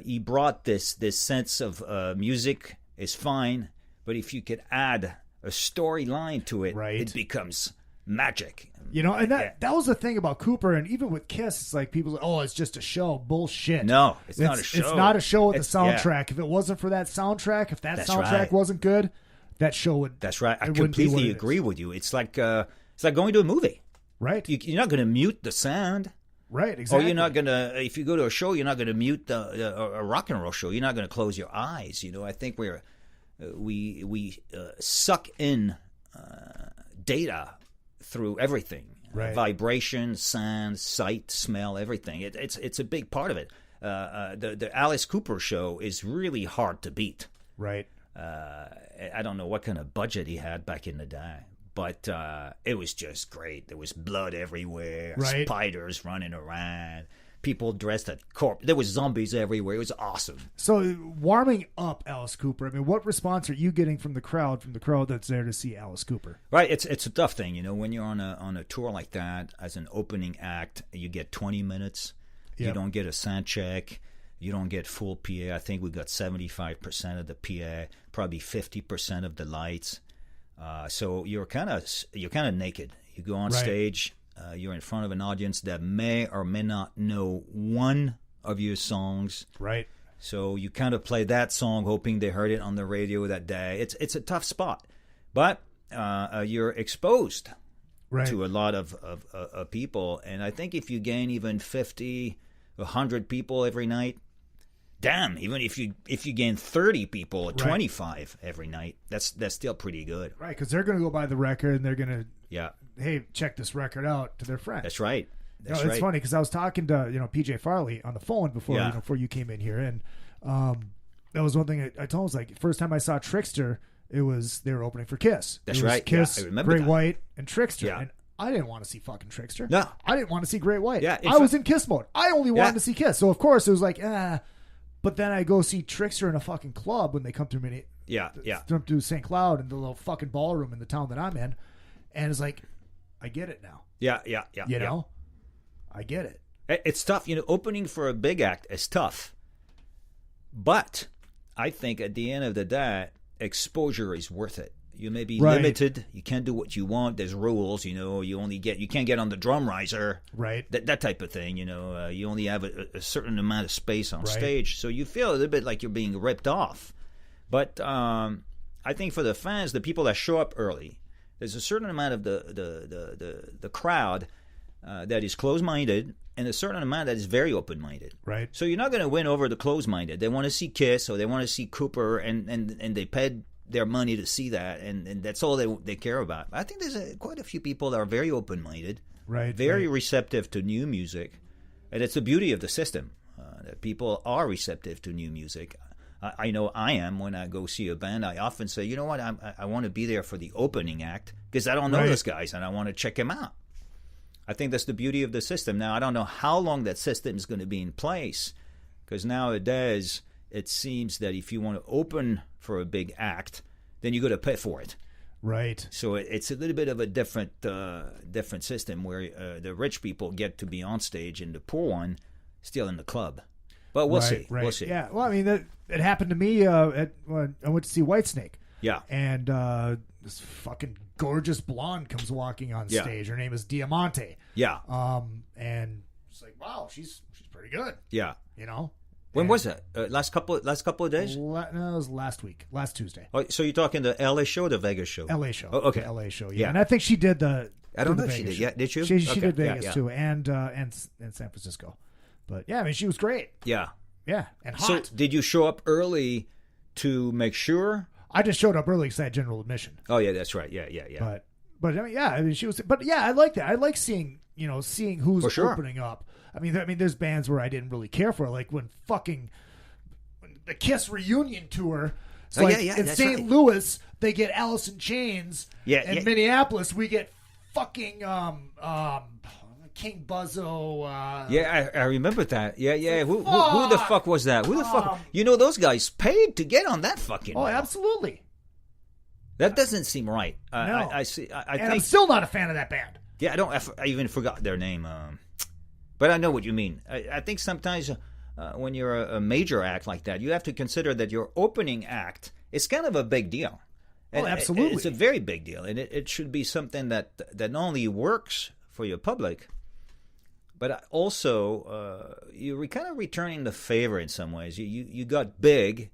He brought this sense of music is fine, but if you could add a storyline to it, it becomes magic. And that was the thing about Cooper, and even with Kiss, it's like people say, oh, it's just a show. Bullshit. No, it's not a show. It's not a show with a soundtrack. Yeah. If it wasn't for that soundtrack, if that soundtrack wasn't good, that show would... That's right. I completely agree with you. It's like going to a movie. Right. You're not going to mute the sound. Right, exactly. Or you're not going to, if you go to a show, you're not going to mute a rock and roll show. You're not going to close your eyes. I think we suck in data through everything. Right. Vibration, sound, sight, smell, everything. It's a big part of it. The Alice Cooper show is really hard to beat. Right. I don't know what kind of budget he had back in the day. But it was just great. There was blood everywhere, spiders running around, people dressed as corpse. There was zombies everywhere. It was awesome. So warming up Alice Cooper, I mean, what response are you getting from the crowd that's there to see Alice Cooper? Right, it's a tough thing, when you're on a tour like that as an opening act, you get 20 minutes. Yep. You don't get a sound check. You don't get full PA. I think we got 75% of the PA, probably 50% of the lights. So you're kind of naked. You go on stage. You're in front of an audience that may or may not know one of your songs. Right. So you kind of play that song, hoping they heard it on the radio that day. It's a tough spot, but you're exposed to a lot of people. And I think if you gain even 50, 100 people every night. Damn, even if you gain 30 people or 25 every night, that's still pretty good. Right, because they're going to go buy the record and they're going to, yeah, hey, check this record out to their friends. That's right. That's it's right. funny because I was talking to PJ Farley on the phone before you came in here, and that was one thing I told him, was like, first time I saw Trickster, they were opening for Kiss. That's it was right. Kiss, I remember Great that. White, and Trickster. Yeah. And I didn't want to see fucking Trickster. No. I didn't want to see Great White. Yeah, I was in Kiss mode. I only wanted to see Kiss. So of course it was like, But then I go see Trickster in a fucking club when they come through come to St. Cloud in the little fucking ballroom in the town that I'm in, and it's like, I get it now. Yeah. You know, I get it. It's tough. Opening for a big act is tough. But I think at the end of the day, exposure is worth it. You may be limited. You can't do what you want. There's rules. You can't get on the drum riser. Right. That type of thing. You only have a certain amount of space on stage, so you feel a little bit like you're being ripped off. But I think for the fans, the people that show up early, there's a certain amount of the crowd that is closed-minded, and a certain amount that is very open-minded. Right. So you're not going to win over the closed-minded. They want to see Kiss, or they want to see Cooper, and they paid their money to see that, and that's all they care about. I think there's quite a few people that are very open-minded, very receptive to new music, and it's the beauty of the system, that people are receptive to new music. I know I am. When I go see a band, I often say, you know what, I want to be there for the opening act because I don't know those guys and I want to check them out. I think that's the beauty of the system. Now, I don't know how long that system is going to be in place, because nowadays it seems that if you want to open for a big act, then you got to pay for it. Right. So it's a little bit of a different system where the rich people get to be on stage and the poor one still in the club. But we'll see. Right. We'll see. Yeah. Well, I mean, it happened to me when I went to see Whitesnake. Yeah. And this fucking gorgeous blonde comes walking on stage. Her name is Diamante. Yeah. And it's like, wow, she's pretty good. Yeah. When was that? Last couple of days? No, it was last week, last Tuesday. Oh, so you're talking the LA show or the Vegas show? LA show. Oh, okay. The LA show, yeah. And I think she did the. I don't know if Vegas she did. show. Yeah, did you? She did Vegas too, and San Francisco. But yeah, I mean, she was great. Yeah. Yeah, and hot. So did you show up early to make sure? I just showed up early because I had general admission. Oh yeah, that's right. Yeah. But I mean, yeah, I mean, she was. But yeah, I like that. I like seeing who's opening up. I mean, there's bands where I didn't really care for, like when the Kiss reunion tour. So in St. Louis, they get Alice in Chains. Yeah. In Minneapolis, we get fucking King Buzzo. I remember that. Yeah. Who the fuck was that? Who the fuck? Those guys paid to get on that fucking. Oh, absolutely. That doesn't seem right. No. I see. I think I'm still not a fan of that band. Yeah, I even forgot their name. But I know what you mean. I think sometimes when you're a major act like that, you have to consider that your opening act is kind of a big deal. Oh, absolutely. It's a very big deal, and it should be something that not only works for your public, but also you're kind of returning the favor in some ways. You got big,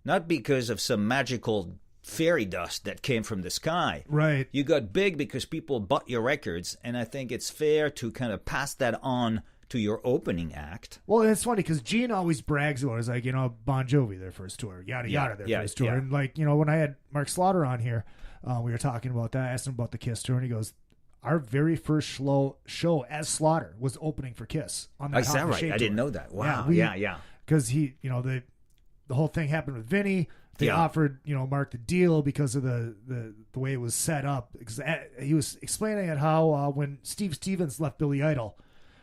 not because of some magical fairy dust that came from the sky. Right. You got big because people bought your records, and I think it's fair to kind of pass that on to your opening act. Well, it's funny because Gene always brags about it. It's like, Bon Jovi, their first tour, yada, their first tour. Yeah. And like, when I had Mark Slaughter on here, we were talking about that. I asked him about the Kiss tour, and he goes, our very first show as Slaughter was opening for Kiss on that. Is that right? I didn't know that. Wow. Yeah. Because he, the whole thing happened with Vinny. They offered, Mark the deal because of the way it was set up. He was explaining it how when Steve Stevens left Billy Idol,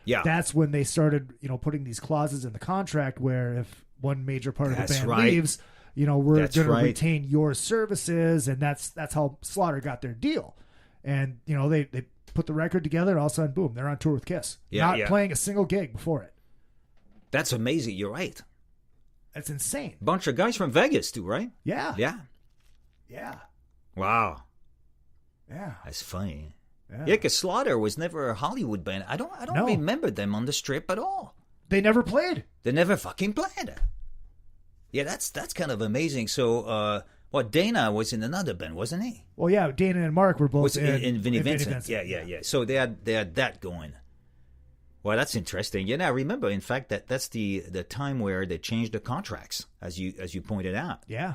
that's when they started, putting these clauses in the contract where if one major part of the band leaves, we're going to retain your services, and that's how Slaughter got their deal. And they put the record together, and all of a sudden, boom, they're on tour with Kiss, not playing a single gig before it. That's amazing. You're right. That's insane. Bunch of guys from Vegas too, right? Yeah. Wow. Yeah. That's funny. Yeah, because Slaughter was never a Hollywood band. I don't remember them on the Strip at all. They never played. They never fucking played. Yeah, that's kind of amazing. So, Dana was in another band, wasn't he? Well, yeah, Dana and Mark were both in Vinnie Vincent. Yeah. So they had that going. Well, that's interesting. Yeah, I remember, in fact, that's the time where they changed the contracts, as you pointed out. Yeah,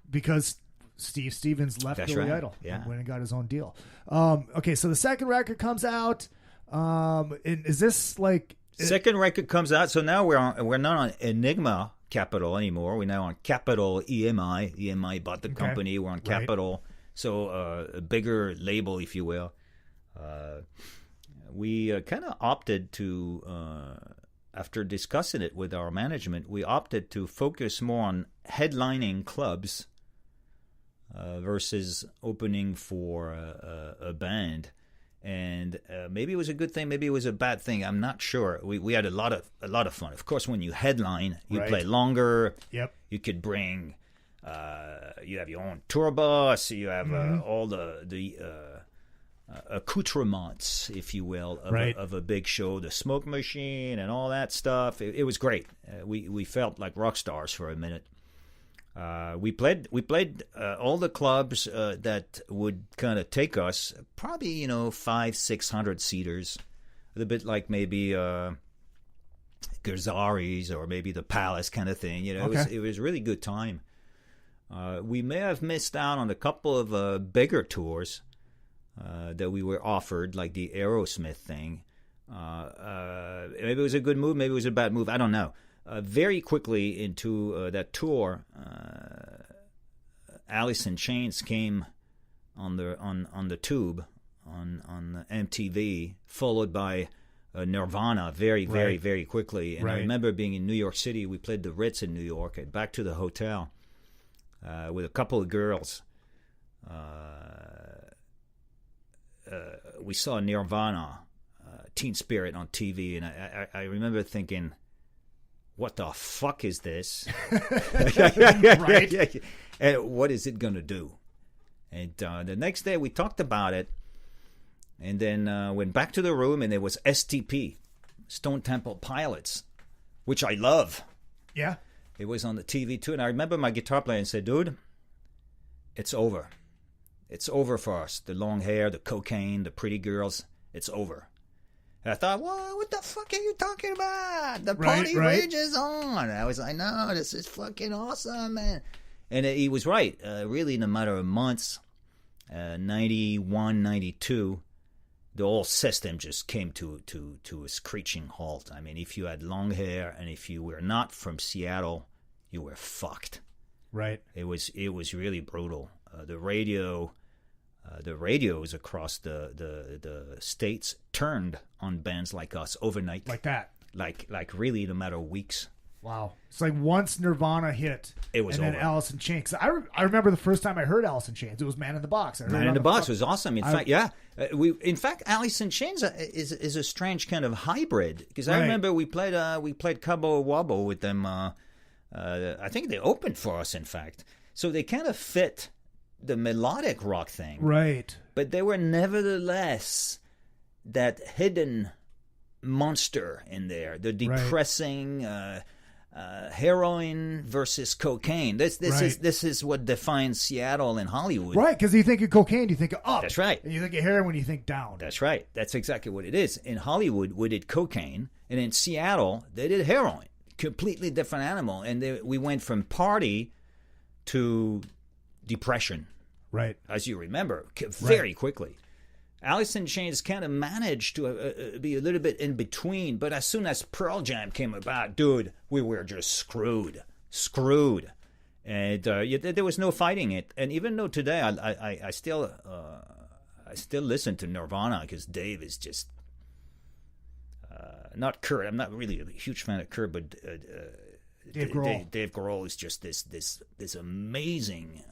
because Steve Stevens left Billy Idol and went and got his own deal. Okay, so the second record comes out. And is this like second record comes out? So now we're not on Enigma Capitol anymore. We're now on Capitol EMI. EMI bought the company. We're on Capitol, so a bigger label, if you will. We kind of opted to, after discussing it with our management, we opted to focus more on headlining clubs versus opening for a band. And maybe it was a good thing, maybe it was a bad thing. I'm not sure. We had a lot of fun. Of course, when you headline, you play longer. Yep. You could bring, you have your own tour bus. You have all the accoutrements, if you will, of a big show, the smoke machine and all that stuff. It was great. We felt like rock stars for a minute. We played all the clubs that would kind of take us, probably 500-600 seaters, a little bit like maybe Gazzari's or maybe the Palace kind of thing. It was a really good time. We may have missed out on a couple of bigger tours that we were offered, like the Aerosmith thing. Maybe it was a good move, maybe it was a bad move. I don't know. Very quickly into that tour, Alice in Chains came on the tube on MTV, followed by Nirvana very quickly. And I remember being in New York City. We played the Ritz in New York. And back to the hotel with a couple of girls. We saw Nirvana, Teen Spirit on TV, and I remember thinking, what the fuck is this? Right. And what is it going to do? And the next day we talked about it, and then went back to the room, and it was STP, Stone Temple Pilots, which I love. Yeah. It was on the TV too, and I remember my guitar player said, dude, it's over. It's over for us. The long hair, the cocaine, the pretty girls, it's over. And I thought, what the fuck are you talking about? The party rages on. I was like, no, this is fucking awesome, man. And he was right. Really, in a matter of months, 91, 92, the whole system just came to a screeching halt. I mean, if you had long hair and if you were not from Seattle, you were fucked. Right. It was really brutal. The radios across the states turned on bands like us overnight. Like that. Like really, no matter weeks. Wow. It's like once Nirvana hit, it was and over. then Alice in Chains. I remember the first time I heard Alice in Chains. It was Man in the Box. Man in the Box was awesome. In fact, Alice in Chains is a strange kind of hybrid, because I remember we played Cabo Wabo with them. I think they opened for us, in fact. So they kind of fit the melodic rock thing. Right. But they were nevertheless that hidden monster in there, the depressing heroin versus cocaine. This is what defines Seattle and Hollywood. Right, because you think of cocaine, you think of up. That's right. And you think of heroin, you think down. That's right. That's exactly what it is. In Hollywood, we did cocaine, and in Seattle, they did heroin. Completely different animal. And we went from party to depression. Right. As you remember, very quickly. Alice in Chains kind of managed to be a little bit in between, but as soon as Pearl Jam came about, dude, we were just screwed. And there was no fighting it. And even though today I still listen to Nirvana, because Dave is just not Kurt. I'm not really a huge fan of Kurt, but Dave Grohl. Dave Grohl is just this amazing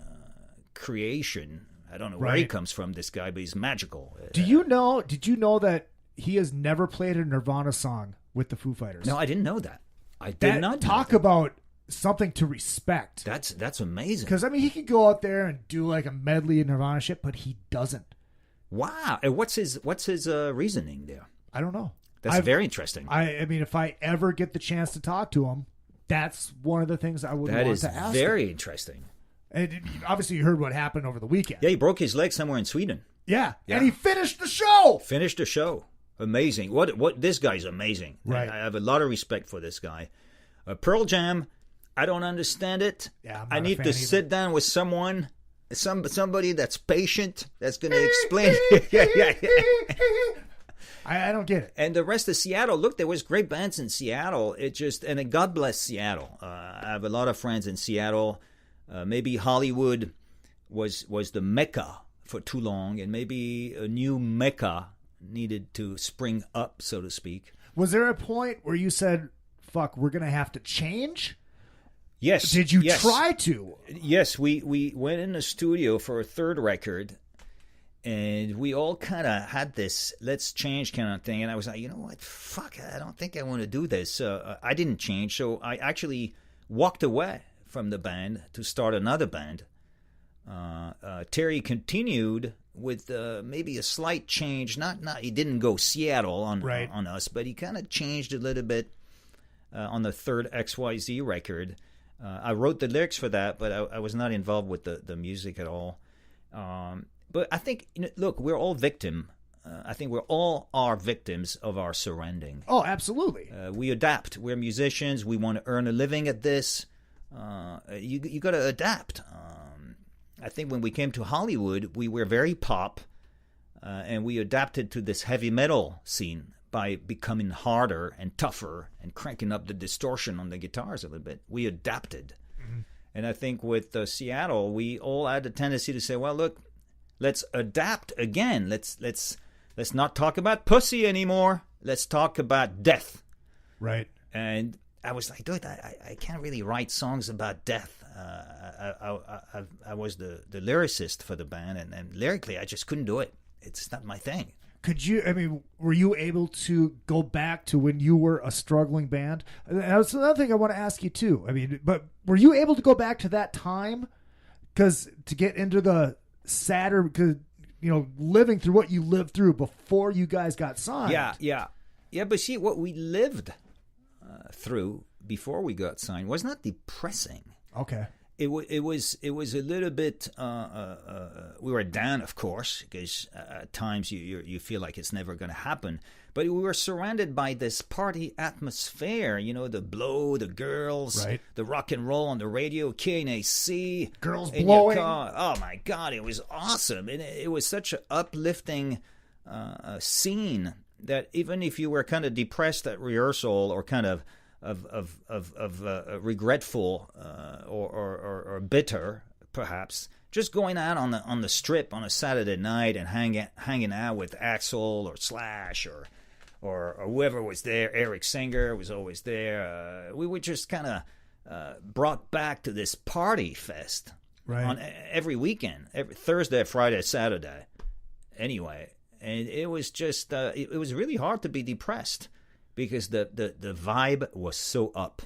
creation. I don't know where he comes from, this guy, but he's magical. Did you know that he has never played a Nirvana song with the Foo Fighters? No, I didn't know that. I did not talk about something to respect. That's amazing. Because, I mean, he could go out there and do like a medley of Nirvana shit, but he doesn't. Wow. And what's his reasoning there? I don't know. That's very interesting. I mean, if I ever get the chance to talk to him, that's one of the things I would want to ask him. That is very interesting. And obviously, you heard what happened over the weekend. Yeah, he broke his leg somewhere in Sweden. Yeah. And he finished the show. Amazing. What this guy's amazing. Right. I have a lot of respect for this guy. Pearl Jam, I don't understand it. Yeah, I need to sit down with someone, somebody that's patient, that's going to explain. I don't get it. And the rest of Seattle, look, there was great bands in Seattle. And then God bless Seattle. I have a lot of friends in Seattle. Maybe Hollywood was the mecca for too long, and maybe a new mecca needed to spring up, so to speak. Was there a point where you said, fuck, we're going to have to change? Yes. Did you try to? Yes, we went in the studio for a third record, and we all kind of had this let's change kind of thing. And I was like, you know what? Fuck, I don't think I want to do this. I didn't change, so I actually walked away from the band to start another band. Terry continued with maybe a slight change. Not he didn't go Seattle on us, but he kind of changed a little bit on the third XYZ record. I wrote the lyrics for that, but I was not involved with the music at all. But I think, look, we're all victim. I think we're all are victims of our surrounding. Oh, absolutely. We adapt. We're musicians. We want to earn a living at this. You got to adapt. I think when we came to Hollywood, we were very pop, and we adapted to this heavy metal scene by becoming harder and tougher and cranking up the distortion on the guitars a little bit. We adapted. Mm-hmm. And I think with Seattle, we all had a tendency to say, well, look, let's adapt again. Let's not talk about pussy anymore. Let's talk about death. Right. And I was like, dude, I can't really write songs about death. I was the lyricist for the band, and lyrically, I just couldn't do it. It's not my thing. Were you able to go back to when you were a struggling band? That's another thing I want to ask you too. But were you able to go back to that time? Because to get into the sadder, because living through what you lived through before you guys got signed. Yeah. But see, what we lived through before we got signed was not depressing. Okay. It was a little bit. We were down, of course, because at times you feel like it's never going to happen. But we were surrounded by this party atmosphere. The blow, the girls, right. The rock and roll on the radio, KNAC, girls in blowing. Your car. Oh my God, it was awesome, and it was such an uplifting scene that even if you were kind of depressed at rehearsal or kind of regretful or bitter, perhaps, just going out on the strip on a Saturday night and hanging out with Axl or Slash or whoever was there. Eric Singer was always there. We were just kind of brought back to this party fest on every weekend, every Thursday, Friday, Saturday. Anyway, and it was just it was really hard to be depressed. Because the vibe was so up.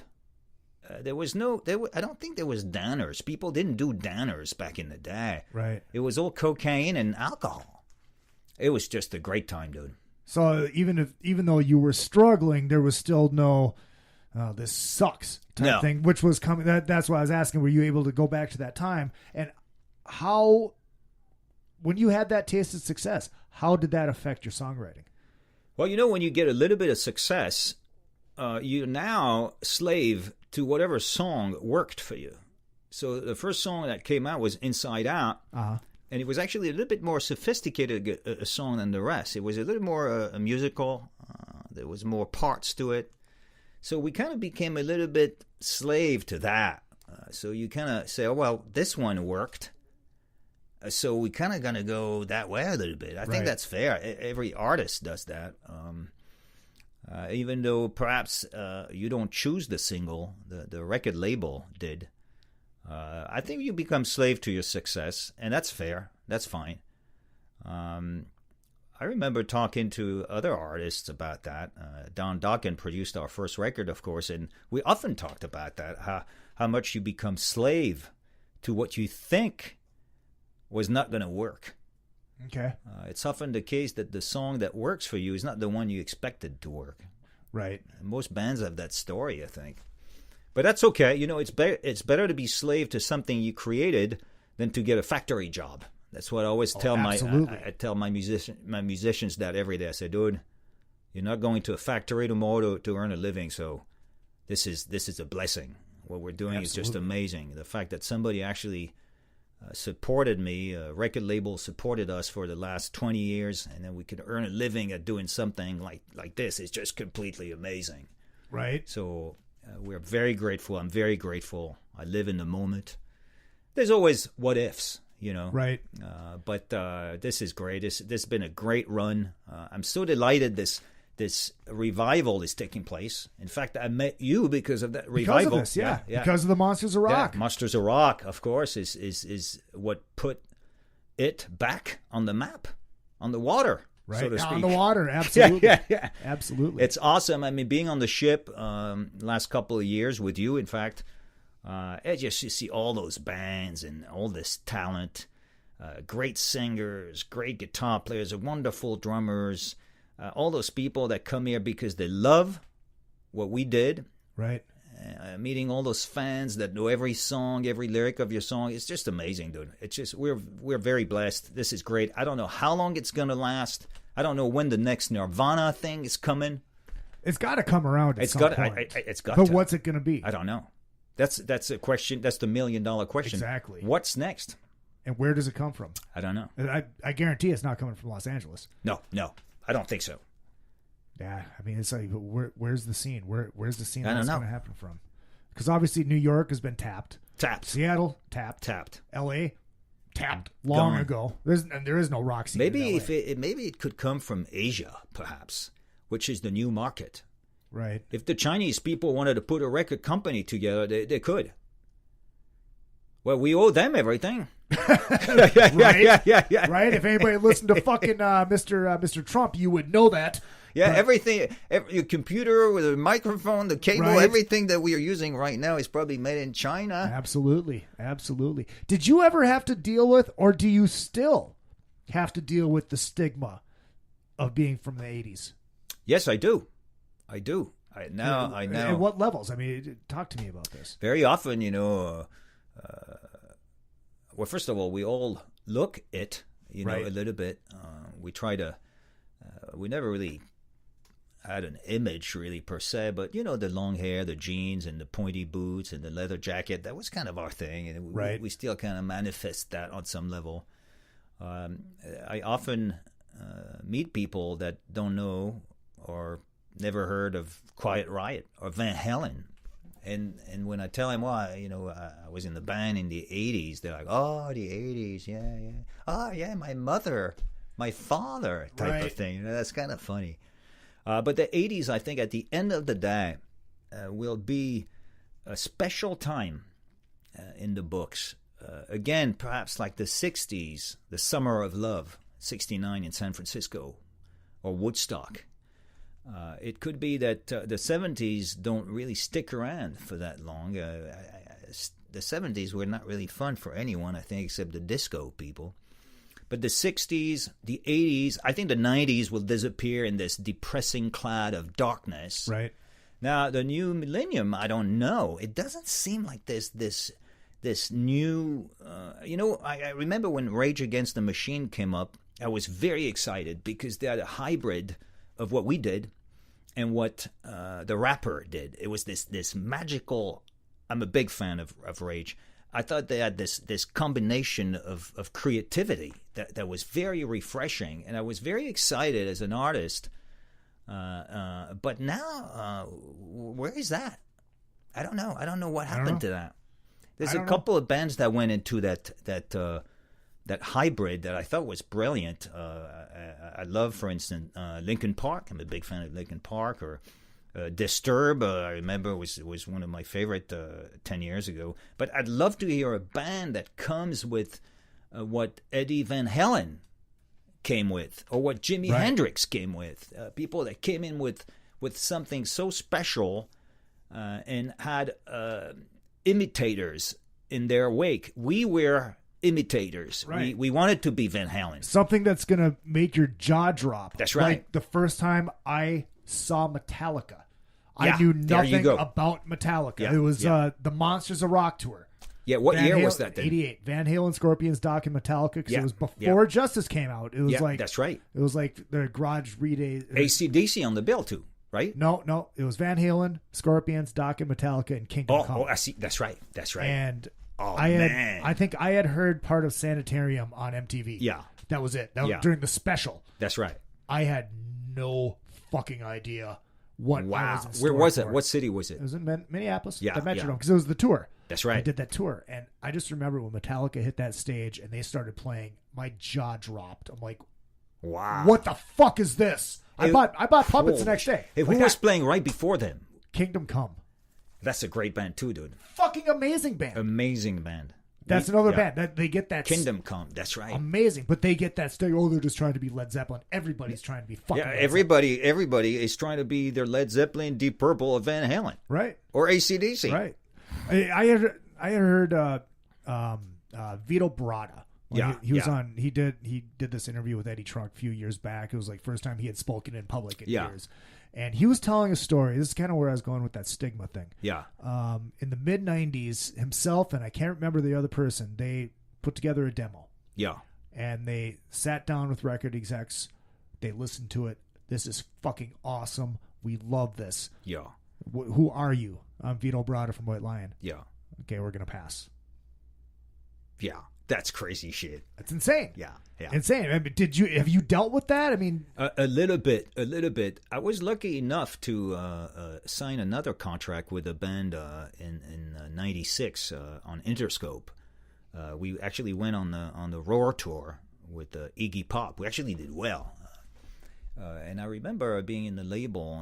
I don't think there was downers. People didn't do downers back in the day. Right. It was all cocaine and alcohol. It was just a great time, dude. So even though you were struggling, there was still no, this sucks type thing, which was coming. That's why I was asking, were you able to go back to that time? And how, when you had that taste of success, how did that affect your songwriting? Well, when you get a little bit of success, you're now slave to whatever song worked for you. So the first song that came out was Inside Out, and it was actually a little bit more sophisticated a song than the rest. It was a little more a musical. There was more parts to it. So we kind of became a little bit slave to that. So you kind of say, oh, well, this one worked. So we kind of going to go that way a little bit. I think that's fair. Every artist does that. Even though perhaps you don't choose the single, the record label did. I think you become slave to your success, and that's fair. That's fine. I remember talking to other artists about that. Don Dokken produced our first record, of course, and we often talked about that, how much you become slave to what you think was not going to work. Okay. It's often the case that the song that works for you is not the one you expected to work. Right. Most bands have that story, I think. But that's okay. It's better to be slave to something you created than to get a factory job. That's what I always tell I tell my musicians that every day. I say, dude, you're not going to a factory tomorrow to earn a living, so this is a blessing. What we're doing is just amazing. The fact that somebody actually supported me. Record label supported us for the last 20 years, and then we could earn a living at doing something like this. It's just completely amazing. Right. So we're very grateful. I'm very grateful. I live in the moment. There's always what ifs, you know. Right. But this is great. This has been a great run. I'm so delighted this revival is taking place. In fact, I met you because of that revival. Because of this, because of the Monsters of Rock. Yeah, Monsters of Rock, of course, is what put it back on the map, on the water, right, so to speak. on the water, absolutely. yeah, absolutely. It's awesome. I mean, being on the ship last couple of years with you, in fact, you see all those bands and all this talent, great singers, great guitar players, wonderful drummers. All those people that come here because they love what we did. Right. Meeting all those fans that know every song, every lyric of your song. It's just amazing, dude. It's just, we're very blessed. This is great. I don't know how long it's going to last. I don't know when the next Nirvana thing is coming. It's got to come around at some point. It's got but to. What's it going to be? I don't know. That's a question. That's the $1 million question. Exactly. What's next? And where does it come from? I don't know. I guarantee it's not coming from Los Angeles. No. I don't think so. Yeah, I mean, it's like, where's the scene? Where's the scene that's going to happen from? Because obviously New York has been tapped. Seattle, tapped. L.A., tapped long ago. There is no rock scene. Maybe maybe it could come from Asia, perhaps, which is the new market. Right. If the Chinese people wanted to put a record company together, they could. Well, we owe them everything. Right. Yeah. Right. If anybody listened to fucking Mr. Trump, you would know that. Yeah, everything, your computer with a microphone, the cable, right. Everything that we are using right now is probably made in China. Absolutely. Did you ever have to deal with, or do you still have to deal with the stigma of being from the 80s? Yes, I do. I know. At what levels? I mean, talk to me about this. Very often, well, first of all, we all look it, right. A little bit. We try to, we never really had an image really per se, but the long hair, the jeans, and the pointy boots, and the leather jacket, that was kind of our thing, and right. we still kind of manifest that on some level. I often meet people that don't know or never heard of Quiet Riot or Van Halen, and when I tell them, I was in the band in the 80s, they're like, oh, the 80s, yeah, oh yeah, my mother, my father, type right. of thing. That's kind of funny. But the 80s, I think, at the end of the day, will be a special time in the books. Again, perhaps like the 60s, the Summer of Love, 69 in San Francisco, or Woodstock. It could be that the 70s don't really stick around for that long. The 70s were not really fun for anyone, I think, except the disco people. But the 60s, the 80s, I think the 90s will disappear in this depressing cloud of darkness. Right. Now, the new millennium, I don't know. It doesn't seem like this new... I remember when Rage Against the Machine came up, I was very excited because they had a hybrid of what we did and what the rapper did. It was this magical... I'm a big fan of Rage. I thought they had this combination of creativity that was very refreshing, and I was very excited as an artist. But now, where is that? I don't know. I don't know what happened to that. There's a couple of bands that went into that hybrid that I thought was brilliant. I love, for instance, Linkin Park. I'm a big fan of Linkin Park, or Disturb, I remember was one of my favorite 10 years ago. But I'd love to hear a band that comes with what Eddie Van Halen came with, or what Jimi Hendrix came with. People that came in with something so special and had imitators in their wake. We were imitators. Right. We wanted to be Van Halen. Something that's going to make your jaw drop. That's right. Like the first time I saw Metallica. I knew nothing about Metallica. Yeah, it was the Monsters of Rock tour. Yeah, what year was that then? 88. Van Halen, Scorpions, Doc, and Metallica, because it was before Justice came out. It was like that's right. It was like the garage read. AC/DC on the bill too, right? No. It was Van Halen, Scorpions, Doc, and Metallica, and Kingdom Come. I see. That's right. And Oh, man. I think I had heard part of Sanitarium on MTV. Yeah. That was it. That was during the special. That's right. I had no fucking idea what I was in store Where was it? for. What city was it? It was in Minneapolis. Yeah, the Metrodome, because it was the tour. That's right. I did that tour, and I just remember when Metallica hit that stage and they started playing, my jaw dropped. I'm like, wow, what the fuck is this? I bought Puppets the next day. Hey, who was playing right before them? Kingdom Come. That's a great band too, dude. Fucking amazing band. Amazing band. That's another band that they get that Kingdom Come. That's right. Amazing, but they get that thing. Oh, they're just trying to be Led Zeppelin. Everybody's trying to be fucking. Yeah, Led everybody is trying to be their Led Zeppelin, Deep Purple, or Van Halen, right? Or AC/DC, right? I had heard Vito Bratta. He was on. He did this interview with Eddie Trunk a few years back. It was like first time he had spoken in public in years. And he was telling a story. This is kind of where I was going with that stigma thing. Yeah. In the mid 90s, himself and I can't remember the other person, they put together a demo. Yeah. And they sat down with record execs. They listened to it. This is fucking awesome. We love this. Yeah. Who are you? I'm Vito Bratta from White Lion. Yeah. Okay, we're going to pass. Yeah. That's crazy shit. That's insane. Yeah. Yeah. Insane. I mean, have you dealt with that? I mean, a little bit. I was lucky enough to sign another contract with a band in '96 on Interscope. We actually went on the Roar tour with Iggy Pop. We actually did well, and I remember being in the label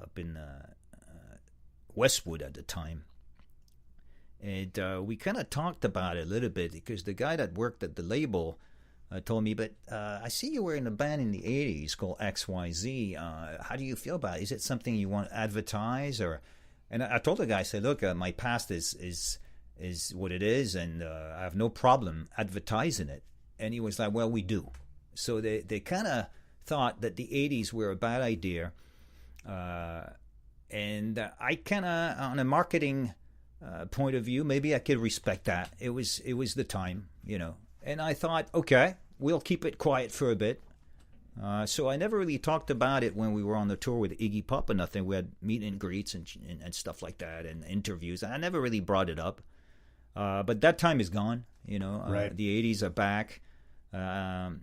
up in Westwood at the time. And we kind of talked about it a little bit because the guy that worked at the label told me, but I see you were in a band in the 80s called XYZ. How do you feel about it? Is it something you want to advertise? And I told the guy, I said, look, my past is what it is, and I have no problem advertising it. And he was like, well, we do. So they kind of thought that the 80s were a bad idea. And I kind of, on a marketing point of view, maybe I could respect that. It was the time, and I thought, okay, we'll keep it quiet for a bit. So I never really talked about it when we were on the tour with Iggy Pop and nothing. We had meet and greets and stuff like that and interviews. I never really brought it up, but that time is gone. Right. The 80s are back. Now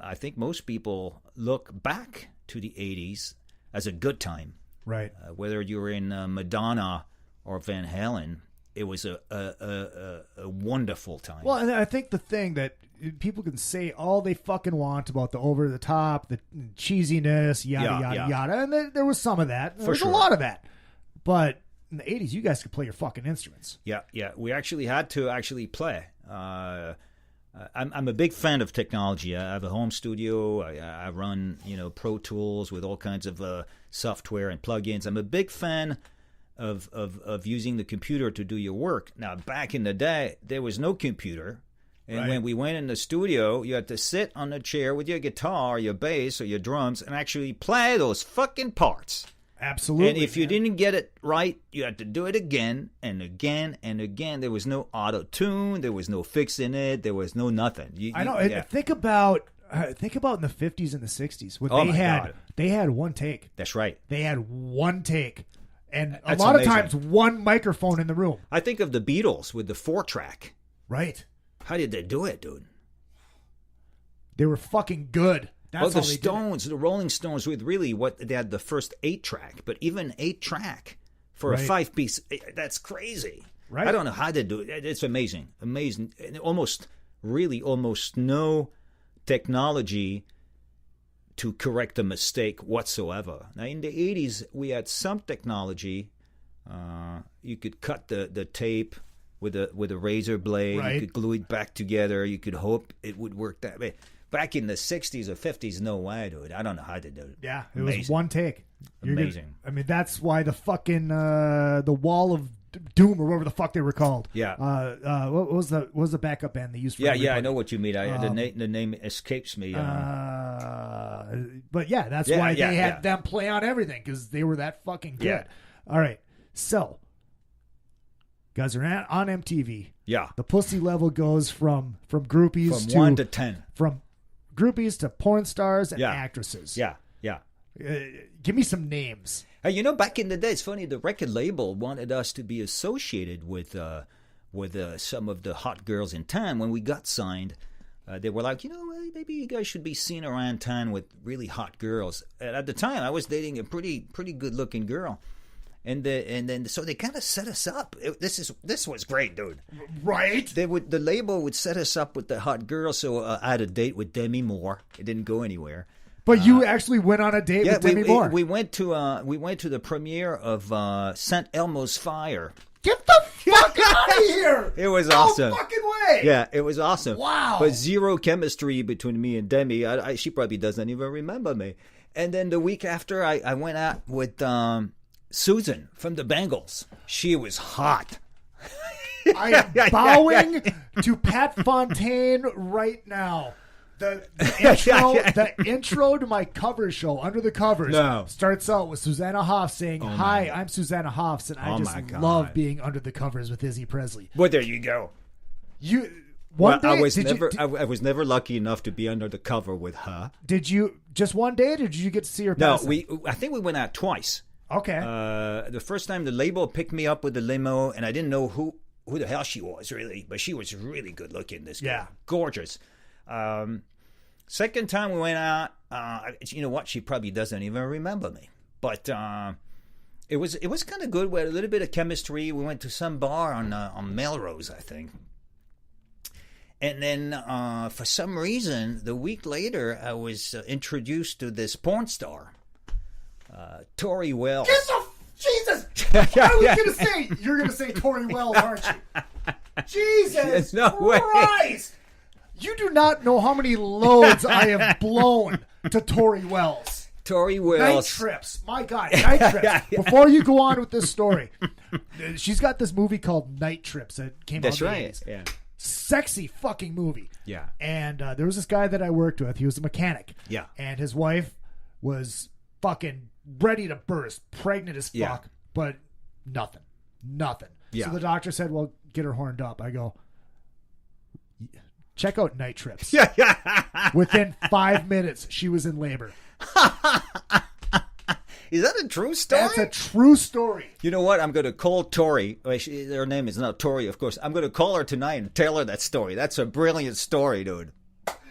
I think most people look back to the 80s as a good time. Right. Whether you were in Madonna or Van Halen, it was a wonderful time. Well, and I think the thing that people can say all they fucking want about the over the top, the cheesiness, yada, yada. And there was some of that. There was a lot of that. But in the 80s, you guys could play your fucking instruments. Yeah. We actually had to play. I'm a big fan of technology. I have a home studio. I run, Pro Tools with all kinds of software and plugins. I'm a big fan of using the computer to do your work. Now, back in the day, there was no computer. And when we went in the studio, you had to sit on a chair with your guitar, your bass, or your drums and actually play those fucking parts. Absolutely. And if you didn't get it right, you had to do it again and again and again. There was no auto-tune. There was no fixing it. There was no nothing. I know. Yeah. Think about in the 50s and the 60s. God. They had one take. That's right. They had one take. And a lot of times, one microphone in the room. I think of the Beatles with the 4-track. Right. How did they do it, dude? They were fucking good. That's the Stones, the Rolling Stones, with really they had the first 8-track, but even 8-track for a 5-piece, that's crazy. Right. I don't know how they do it. It's amazing. And almost no technology to correct a mistake whatsoever. Now, in the 80s, we had some technology. You could cut the tape with a razor blade. Right. You could glue it back together. You could hope it would work that way. Back in the 60s or 50s, no way, dude. I don't know how to do it. Yeah, it was one take. Amazing. That's why the fucking the Wall of Doom or whatever the fuck they were called. Yeah. What was the backup band they used for? Yeah, I know what you mean. The name escapes me. But yeah, that's why they had them play on everything because they were that fucking good. Yeah. All right, so guys are on MTV. Yeah. The pussy level goes from groupies from 1 to 10. From groupies to porn stars and actresses. Yeah. Give me some names. Back in the day, it's funny. The record label wanted us to be associated with some of the hot girls in town. When we got signed, they were like, maybe you guys should be seen around town with really hot girls. And at the time, I was dating a pretty good-looking girl, and then so they kind of set us up. This was great, dude. Right? The label would set us up with the hot girl. So I had a date with Demi Moore. It didn't go anywhere. But you actually went on a date with Demi Moore. We went to the premiere of St. Elmo's Fire. Get the fuck out of here! It was awesome. No fucking way! Yeah, it was awesome. Wow. But zero chemistry between me and Demi. She probably doesn't even remember me. And then the week after, I went out with Susan from the Bengals. She was hot. I am bowing to Pat Fontaine right now. The intro to my cover show, Under the Covers, starts out with Susanna Hoffs saying, "Hi, I'm Susanna Hoffs, and I just love being under the covers with Izzy Presley." Well, there you go. I was never lucky enough to be under the cover with her. Did you just one day? Or did you get to see her? No, I think we went out twice. Okay. The first time the label picked me up with the limo, and I didn't know who the hell she was really, but she was really good looking. This girl, gorgeous. Second time we went out, you know what? She probably doesn't even remember me, but it was kind of good. We had a little bit of chemistry. We went to some bar on Melrose, I think, and then for some reason, the week later, I was introduced to this porn star, Tori Wells. Jesus! I was gonna say you're gonna say Tori Wells, aren't you? Jesus Christ! You do not know how many loads I have blown to Tori Wells. Tori Wells. Night trips. My God, night trips. Before you go on with this story, she's got this movie called Night Trips that came out in the 80s. Yeah. Sexy fucking movie. Yeah. And there was this guy that I worked with. He was a mechanic. Yeah. And his wife was fucking ready to burst, pregnant as fuck, but nothing. Yeah. So the doctor said, well, get her horned up. I go, check out Night Trips. Within 5 minutes, she was in labor. Is that a true story? That's a true story. You know what? I'm going to call Tori. Her name is not Tori, of course. I'm going to call her tonight and tell her that story. That's a brilliant story, dude.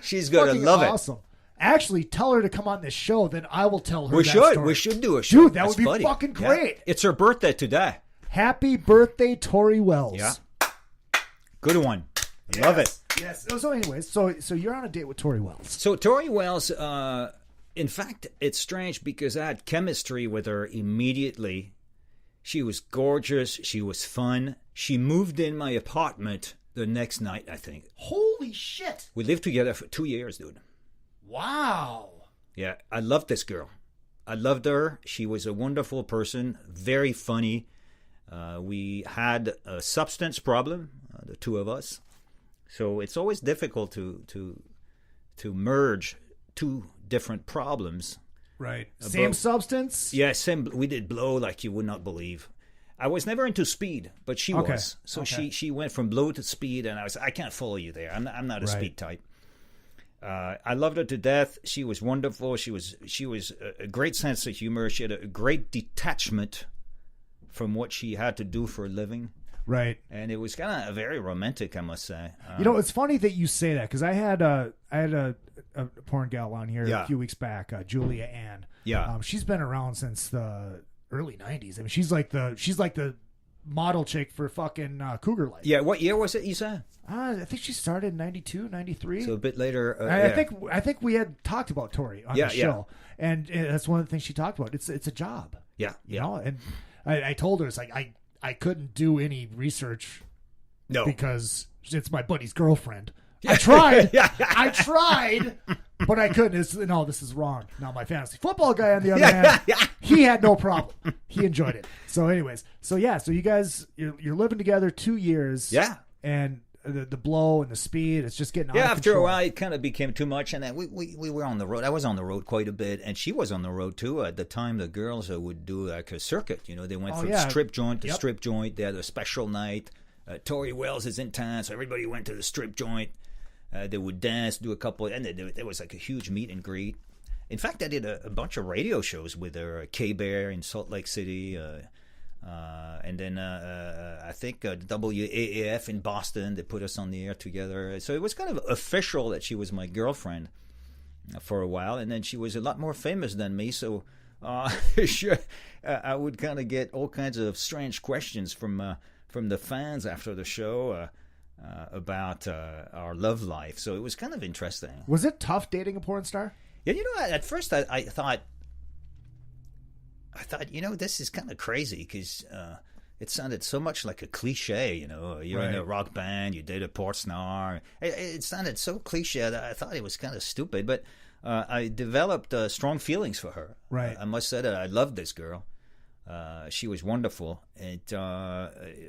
She's going to love it. Awesome. Actually, tell her to come on this show, then I will tell her story. We should do a show. Dude, that would be fucking great. Yeah. It's her birthday today. Happy birthday, Tori Wells. Yeah. Good one. Love it. Yes. So anyways, so you're on a date with Tori Wells. So Tori Wells, in fact, it's strange because I had chemistry with her immediately. She was gorgeous. She was fun. She moved in my apartment the next night, I think. Holy shit. We lived together for 2 years, dude. Wow. Yeah, I loved this girl. I loved her. She was a wonderful person, very funny. We had a substance problem, the two of us. So it's always difficult to merge two different problems. Right. Same substance? Yeah, same. We did blow like you would not believe. I was never into speed, but she was. So she went from blow to speed, and I can't follow you there. I'm not a speed type. I loved her to death. She was wonderful. She was a great sense of humor. She had a great detachment from what she had to do for a living. Right. And it was kind of very romantic, I must say. It's funny that you say that because I had a porn gal on here a few weeks back, Julia Ann. Yeah. She's been around since the early 90s. I mean, she's like the model chick for fucking Cougar Life. Yeah. What year was it you said? I think she started in 92, 93. So a bit later. I think we had talked about Tori on the show. And that's one of the things she talked about. It's a job. Yeah. You know, and I told her, it's like, I couldn't do any research because it's my buddy's girlfriend. I tried. I tried, but I couldn't. This is wrong. Now, my fantasy football guy, on the other hand, he had no problem. He enjoyed it. So anyways, so you guys, you're living together 2 years. Yeah. And the blow and the speed, it's just getting out of after control. a while, it kind of became too much. And then we were on the road. I was on the road quite a bit, and she was on the road too. At the time, the girls would do like a circuit. You know, they went from strip joint to strip joint. They had a special night. Tori Wells is in town, so everybody went to the strip joint. They would dance, do a couple, and there was like a huge meet and greet. In fact, I did a bunch of radio shows with her, K-Bear in Salt Lake City, and then I think WAAF in Boston. They put us on the air together. So it was kind of official that she was my girlfriend for a while, and then she was a lot more famous than me. So sure, I would kind of get all kinds of strange questions from the fans after the show about our love life. So it was kind of interesting. Was it tough dating a porn star? Yeah, at first I thought, this is kind of crazy because it sounded so much like a cliche. You're in a rock band, you date a porn star. It sounded so cliche that I thought it was kind of stupid. But I developed strong feelings for her. Right. I must say that I loved this girl. She was wonderful. And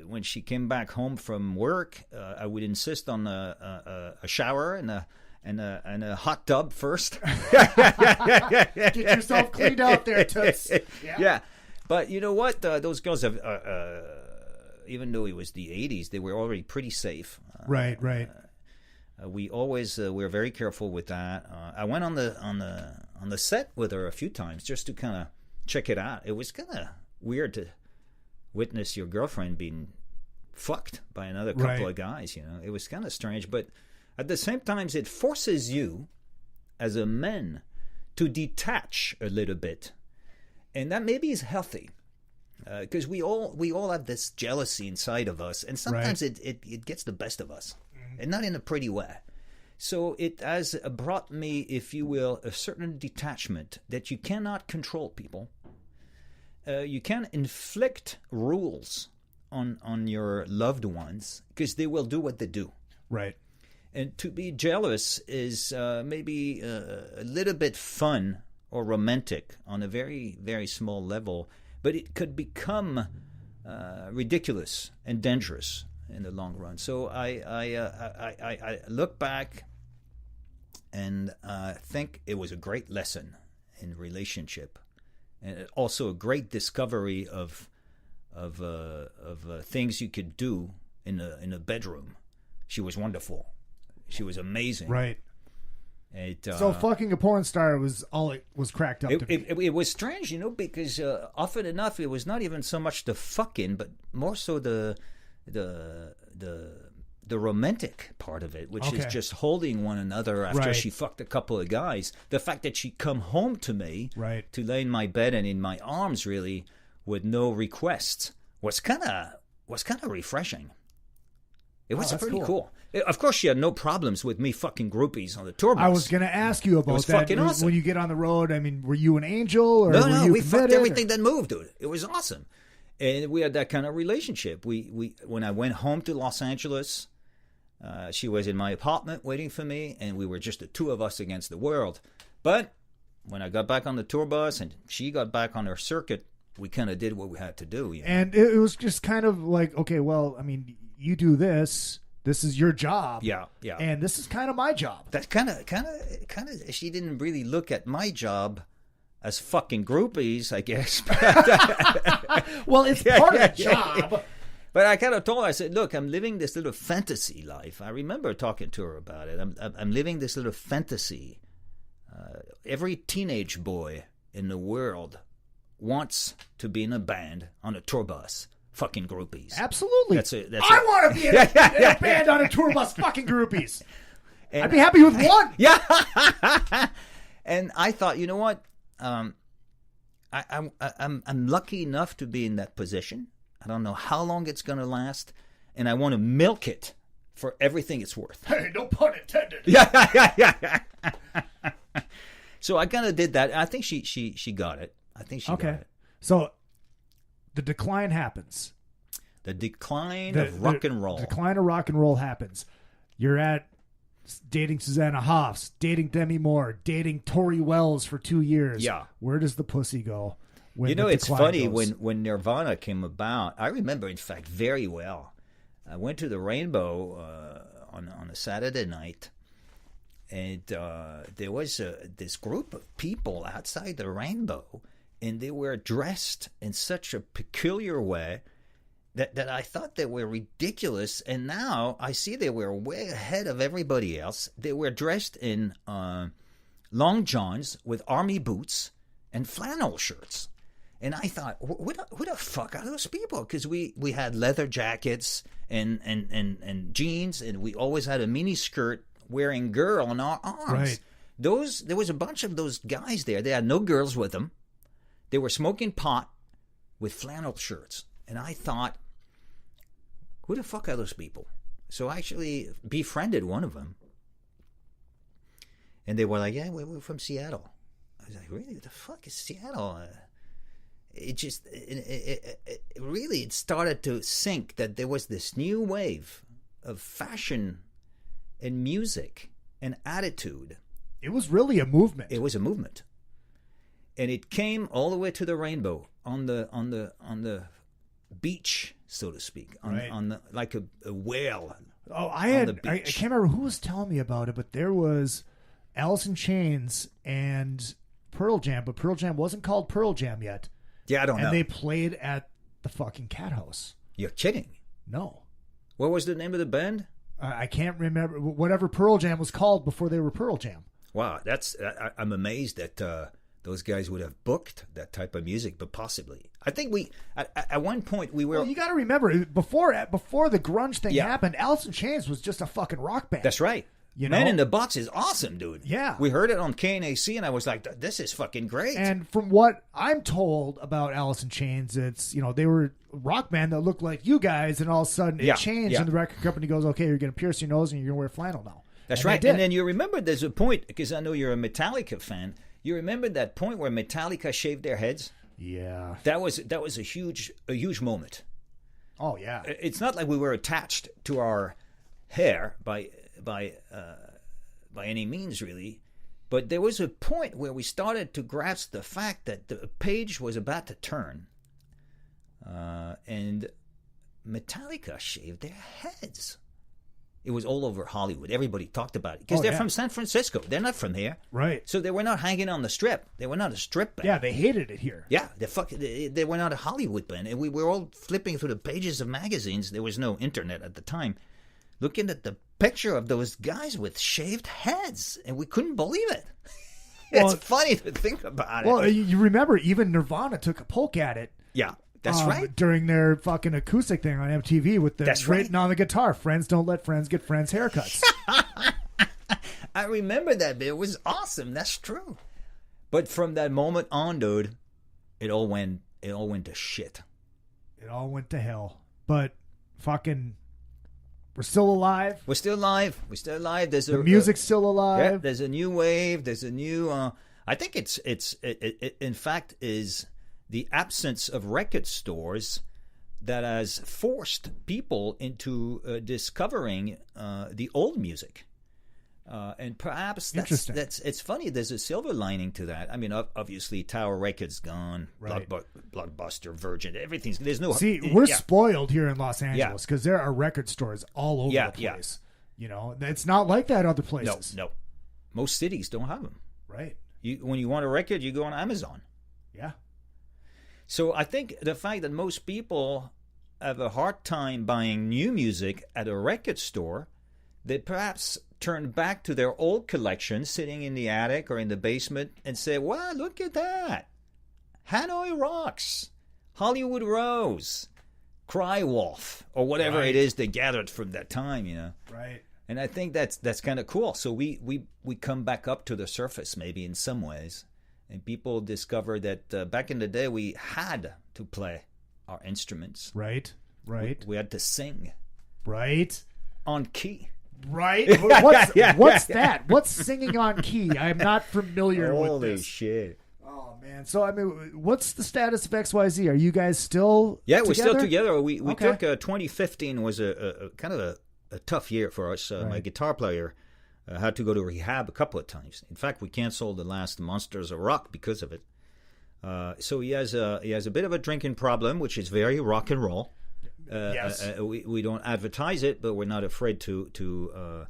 when she came back home from work, I would insist on a shower and a hot tub first. Get yourself cleaned out there, Toots. Yeah. But you know what? Those girls have, even though it was the 80s, they were already pretty safe. Right. We always were very careful with that. I went on the set with her a few times just to kind of check it out. It was kind of weird to witness your girlfriend being fucked by another couple of guys. It was kind of strange, but at the same time, it forces you, as a man, to detach a little bit, and that maybe is healthy, because we all have this jealousy inside of us, and sometimes it gets the best of us, and not in a pretty way. So it has brought me, if you will, a certain detachment that you cannot control people. You can inflict rules on your loved ones because they will do what they do. Right. And to be jealous is maybe a little bit fun or romantic on a very, very small level, but it could become ridiculous and dangerous in the long run. So I look back and think it was a great lesson in relationship, and also a great discovery of things you could do in a bedroom. She was wonderful. She was amazing. Right. So fucking a porn star was all it was cracked up to be. It was strange, because often enough it was not even so much the fucking, but more so the romantic part of it, which is just holding one another after she fucked a couple of guys. The fact that she'd come home to me to lay in my bed and in my arms, really, with no requests, was kind of refreshing. It was pretty cool. Of course, she had no problems with me fucking groupies on the tour bus. I was going to ask you about that. Fucking awesome. When you get on the road, I mean, were you an angel or no, were you we fucked committed, everything that moved, dude. It was awesome. And we had that kind of relationship. We when I went home to Los Angeles, she was in my apartment waiting for me, and we were just the two of us against the world. But when I got back on the tour bus and she got back on her circuit, we kind of did what we had to do. And it was just kind of like, okay, well, I mean, you do this. This is your job. Yeah. And this is kind of my job. That kind of, she didn't really look at my job as fucking groupies, I guess. Well, it's part of the job. But I kind of told her, I said, look, I'm living this little fantasy life. I remember talking to her about it. I'm living this little fantasy. Every teenage boy in the world wants to be in a band on a tour bus. Fucking groupies. Absolutely. I want to be in a band on a tour bus. Fucking groupies. And I'd be happy with one. Yeah. And I thought, you know what? I'm lucky enough to be in that position. I don't know how long it's going to last, and I want to milk it for everything it's worth. Hey, no pun intended. Yeah. So I kind of did that. I think she got it. I think she got it. So the decline happens. The decline of rock and roll. The decline of rock and roll happens. You're at dating Susanna Hoffs, dating Demi Moore, dating Tori Wells for 2 years. Yeah. Where does the pussy go? It's funny when Nirvana came about. I remember, in fact, very well. I went to the Rainbow on a Saturday night, and there was this group of people outside the Rainbow, and they were dressed in such a peculiar way that I thought they were ridiculous. And now I see they were way ahead of everybody else. They were dressed in long johns with army boots and flannel shirts. And I thought, who the fuck are those people? Because we had leather jackets and jeans, and we always had a mini skirt wearing girl on our arms. Right. There was a bunch of those guys there. They had no girls with them. They were smoking pot with flannel shirts. And I thought, who the fuck are those people? So I actually befriended one of them. And they were like, yeah, we're from Seattle. I was like, really? What the fuck is Seattle? It really started to sink that there was this new wave of fashion and music and attitude. It was really a movement. It was a movement, and it came all the way to the rainbow on the beach, so to speak, on the like a whale. Oh, I can't remember who was telling me about it, but there was Alice in Chains and Pearl Jam, but Pearl Jam wasn't called Pearl Jam yet. Yeah, I don't know. And they played at the fucking Cat House. You're kidding? No. What was the name of the band? I can't remember. Whatever Pearl Jam was called before they were Pearl Jam. Wow, I'm amazed that those guys would have booked that type of music, but possibly. I think at one point we were. Well, you got to remember before the grunge thing happened, Alice in Chains was just a fucking rock band. That's right. You know? Man in the Box is awesome, dude. Yeah. We heard it on KNAC, and I was like, this is fucking great. And from what I'm told about Alice in Chains, it's, they were a rock band that looked like you guys, and all of a sudden it changed, and the record company goes, okay, you're going to pierce your nose, and you're going to wear flannel now. That's right. And then you remember there's a point, because I know you're a Metallica fan, you remember that point where Metallica shaved their heads? Yeah. That was a huge moment. Oh, yeah. It's not like we were attached to our hair by any means, really, but there was a point where we started to grasp the fact that the page was about to turn, and Metallica shaved their heads. It was all over Hollywood. Everybody talked about it because they're from San Francisco. They're not from here, right? So they were not hanging on the strip. They were not a strip band. Yeah, they hated it here. Yeah, they were not a Hollywood band. And we were all flipping through the pages of magazines. There was no internet at the time, looking at the picture of those guys with shaved heads, and we couldn't believe it. It's funny to think about it. Well, you remember even Nirvana took a poke at it. Yeah, that's right. During their fucking acoustic thing on MTV with the written on the guitar, friends don't let friends get friends haircuts. I remember that bit. It was awesome. That's true. But from that moment on, dude, it all went to shit. It all went to hell. But fucking... We're still alive. We're still alive. There's the music's still alive. Yeah, there's a new wave. There's a new. I think it in fact is the absence of record stores that has forced people into discovering the old music. And perhaps that's it's funny. There's a silver lining to that. I mean, obviously, Tower Records gone, right. Blockbuster, Virgin, everything's. There's no. See, we're spoiled here in Los Angeles because there are record stores all over the place. Yeah. It's not like that other places. No. Most cities don't have them. Right. When you want a record, you go on Amazon. Yeah. So I think the fact that most people have a hard time buying new music at a record store, they perhaps turn back to their old collection sitting in the attic or in the basement and say, wow, look at that. Hanoi Rocks, Hollywood Rose, Cry Wolf, or whatever it is they gathered from that time, Right. And I think that's kind of cool. So we come back up to the surface maybe in some ways. And people discover that back in the day we had to play our instruments. Right. We had to sing. Right. On key. Right? What's that? What's singing on key? I'm not familiar with this. Holy shit. Oh, man. So, I mean, what's the status of XYZ? Are you guys still together? we're still together. We took 2015 was a kind of a tough year for us. My guitar player had to go to rehab a couple of times. In fact, we canceled the last Monsters of Rock because of it. So he has a bit of a drinking problem, which is very rock and roll. Yes. We don't advertise it, but we're not afraid to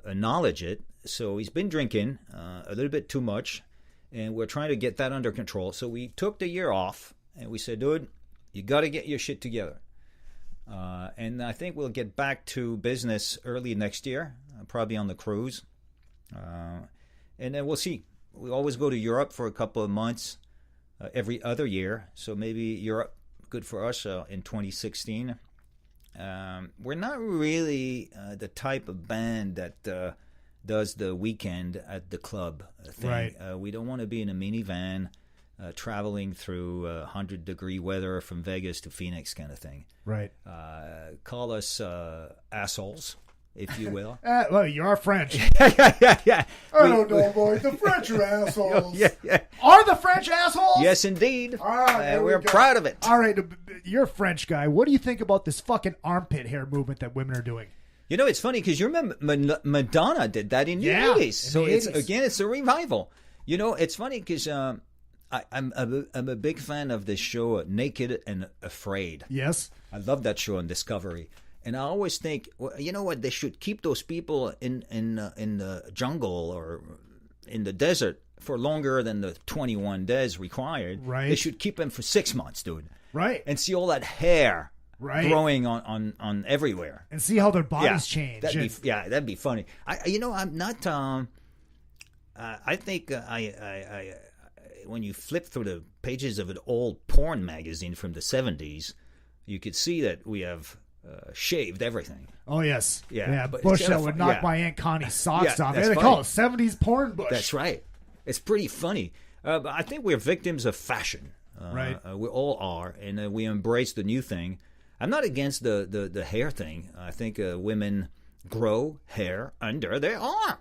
acknowledge it. So he's been drinking a little bit too much, and we're trying to get that under control. So we took the year off, and we said, dude, you got to get your shit together. And I think we'll get back to business early next year, probably on the cruise. And then we'll see. We always go to Europe for a couple of months every other year. So maybe Europe, good for us in 2016. We're not really the type of band that does the weekend at the club thing. Right. We don't want to be in a minivan traveling through 100-degree weather from Vegas to Phoenix kind of thing. Right. Call us assholes, if you will. Well, you are French. yeah. I don't know, boy. The French are assholes. Yeah. Are the French assholes? Yes, indeed. All right, we're proud of it. All right, you're a French guy. What do you think about this fucking armpit hair movement that women are doing? You know, it's funny because you remember Madonna did that in the 80s. So it's a revival. You know, it's funny because I'm a big fan of this show, Naked and Afraid. Yes. I love that show on Discovery. And I always think, well, you know what? They should keep those people in the jungle or in the desert for longer than the 21 days required. Right. They should keep them for 6 months, dude. Right. And see all that hair growing on everywhere. And see how their bodies change. That'd be funny. I'm not. I think when you flip through the pages of an old porn magazine from the 70s, you could see that we have shaved everything. Oh, yes. Yeah. But bush that would knock my Aunt Connie's socks off. They call it 70s porn bush. That's right. It's pretty funny. But I think we're victims of fashion. Right. We all are, and we embrace the new thing. I'm not against the hair thing. I think women grow hair under their arm.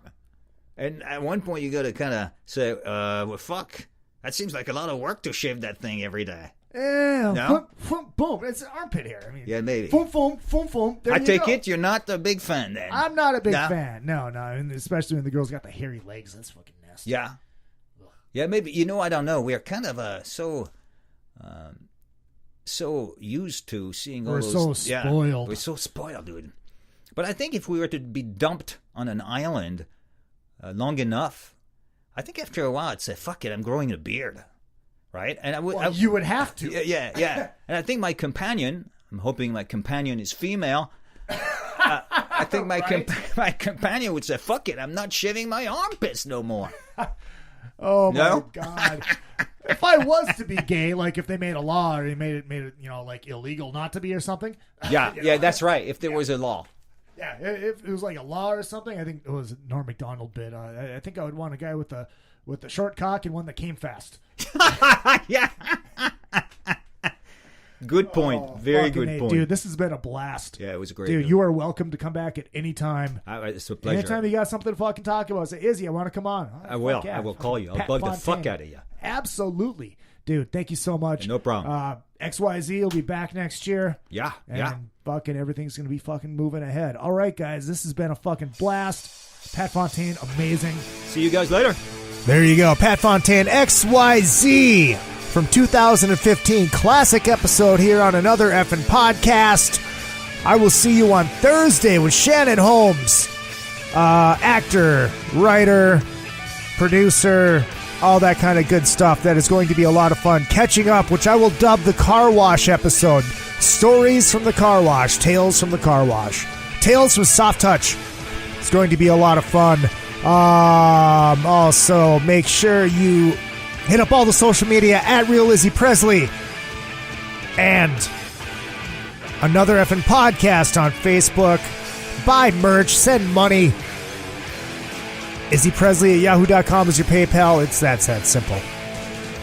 And at one point, you got to kind of say, well, fuck. That seems like a lot of work to shave that thing every day. Yeah, no? Boom. It's armpit hair. I mean, yeah, maybe. Boom. There I you take go. it you're not a big fan then. I'm not a big fan. No. And especially when the girl's got the hairy legs. That's fucking nasty. Yeah. Yeah, maybe. You know, I don't know. We're kind of so used to seeing all those. We're so spoiled. Yeah, we're so spoiled, dude. But I think if we were to be dumped on an island long enough, I think after a while I'd say, fuck it, I'm growing a beard. Right? And you would have to. Yeah. And I think my companion, I'm hoping my companion is female. I think my companion would say, fuck it, I'm not shaving my armpits no more. Oh, my God. If I was to be gay, like if they made a law or they made it, like illegal not to be or something. Yeah, that's right. If there was a law. Yeah, if it was like a law or something, I think it was a Norm Macdonald bit. I think I would want a guy with the short cock and one that came fast. Yeah. Good point. Very good point. Dude, this has been a blast. Yeah, it was a great. Dude, you are welcome to come back at any time. It's a pleasure. Anytime you got something to fucking talk about, say, Izzy, I want to come on. I will. I will call you. I'll bug the fuck out of you. Absolutely. Dude, thank you so much. No problem. XYZ will be back next year. Yeah. And fucking everything's going to be fucking moving ahead. All right, guys, this has been a fucking blast. Pat Fontaine, amazing. See you guys later. There you go. Pat Fontaine, XYZ from 2015. Classic episode here on another effing podcast. I will see you on Thursday with Shannon Holmes. Actor, writer, producer, all that kind of good stuff. That is going to be a lot of fun. Catching up, which I will dub the car wash episode. Stories from the car wash. Tales from the car wash. Tales from Soft Touch. It's going to be a lot of fun. Also, make sure you hit up all the social media at Real Izzy Presley. And another effing podcast on Facebook. Buy merch. Send money. IzzyPresley at yahoo.com is your PayPal. It's that simple.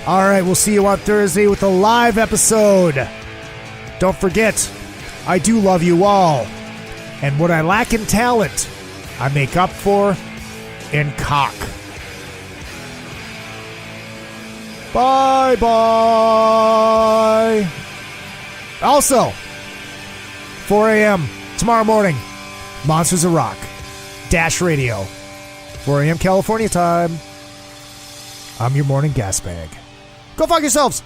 All right, we'll see you on Thursday with a live episode. Don't forget, I do love you all. And what I lack in talent, I make up for in cock. Bye-bye. Also, 4 a.m. tomorrow morning, Monsters of Rock, Dash Radio, 4 a.m. California time. I'm your morning gas bag. Go fuck yourselves.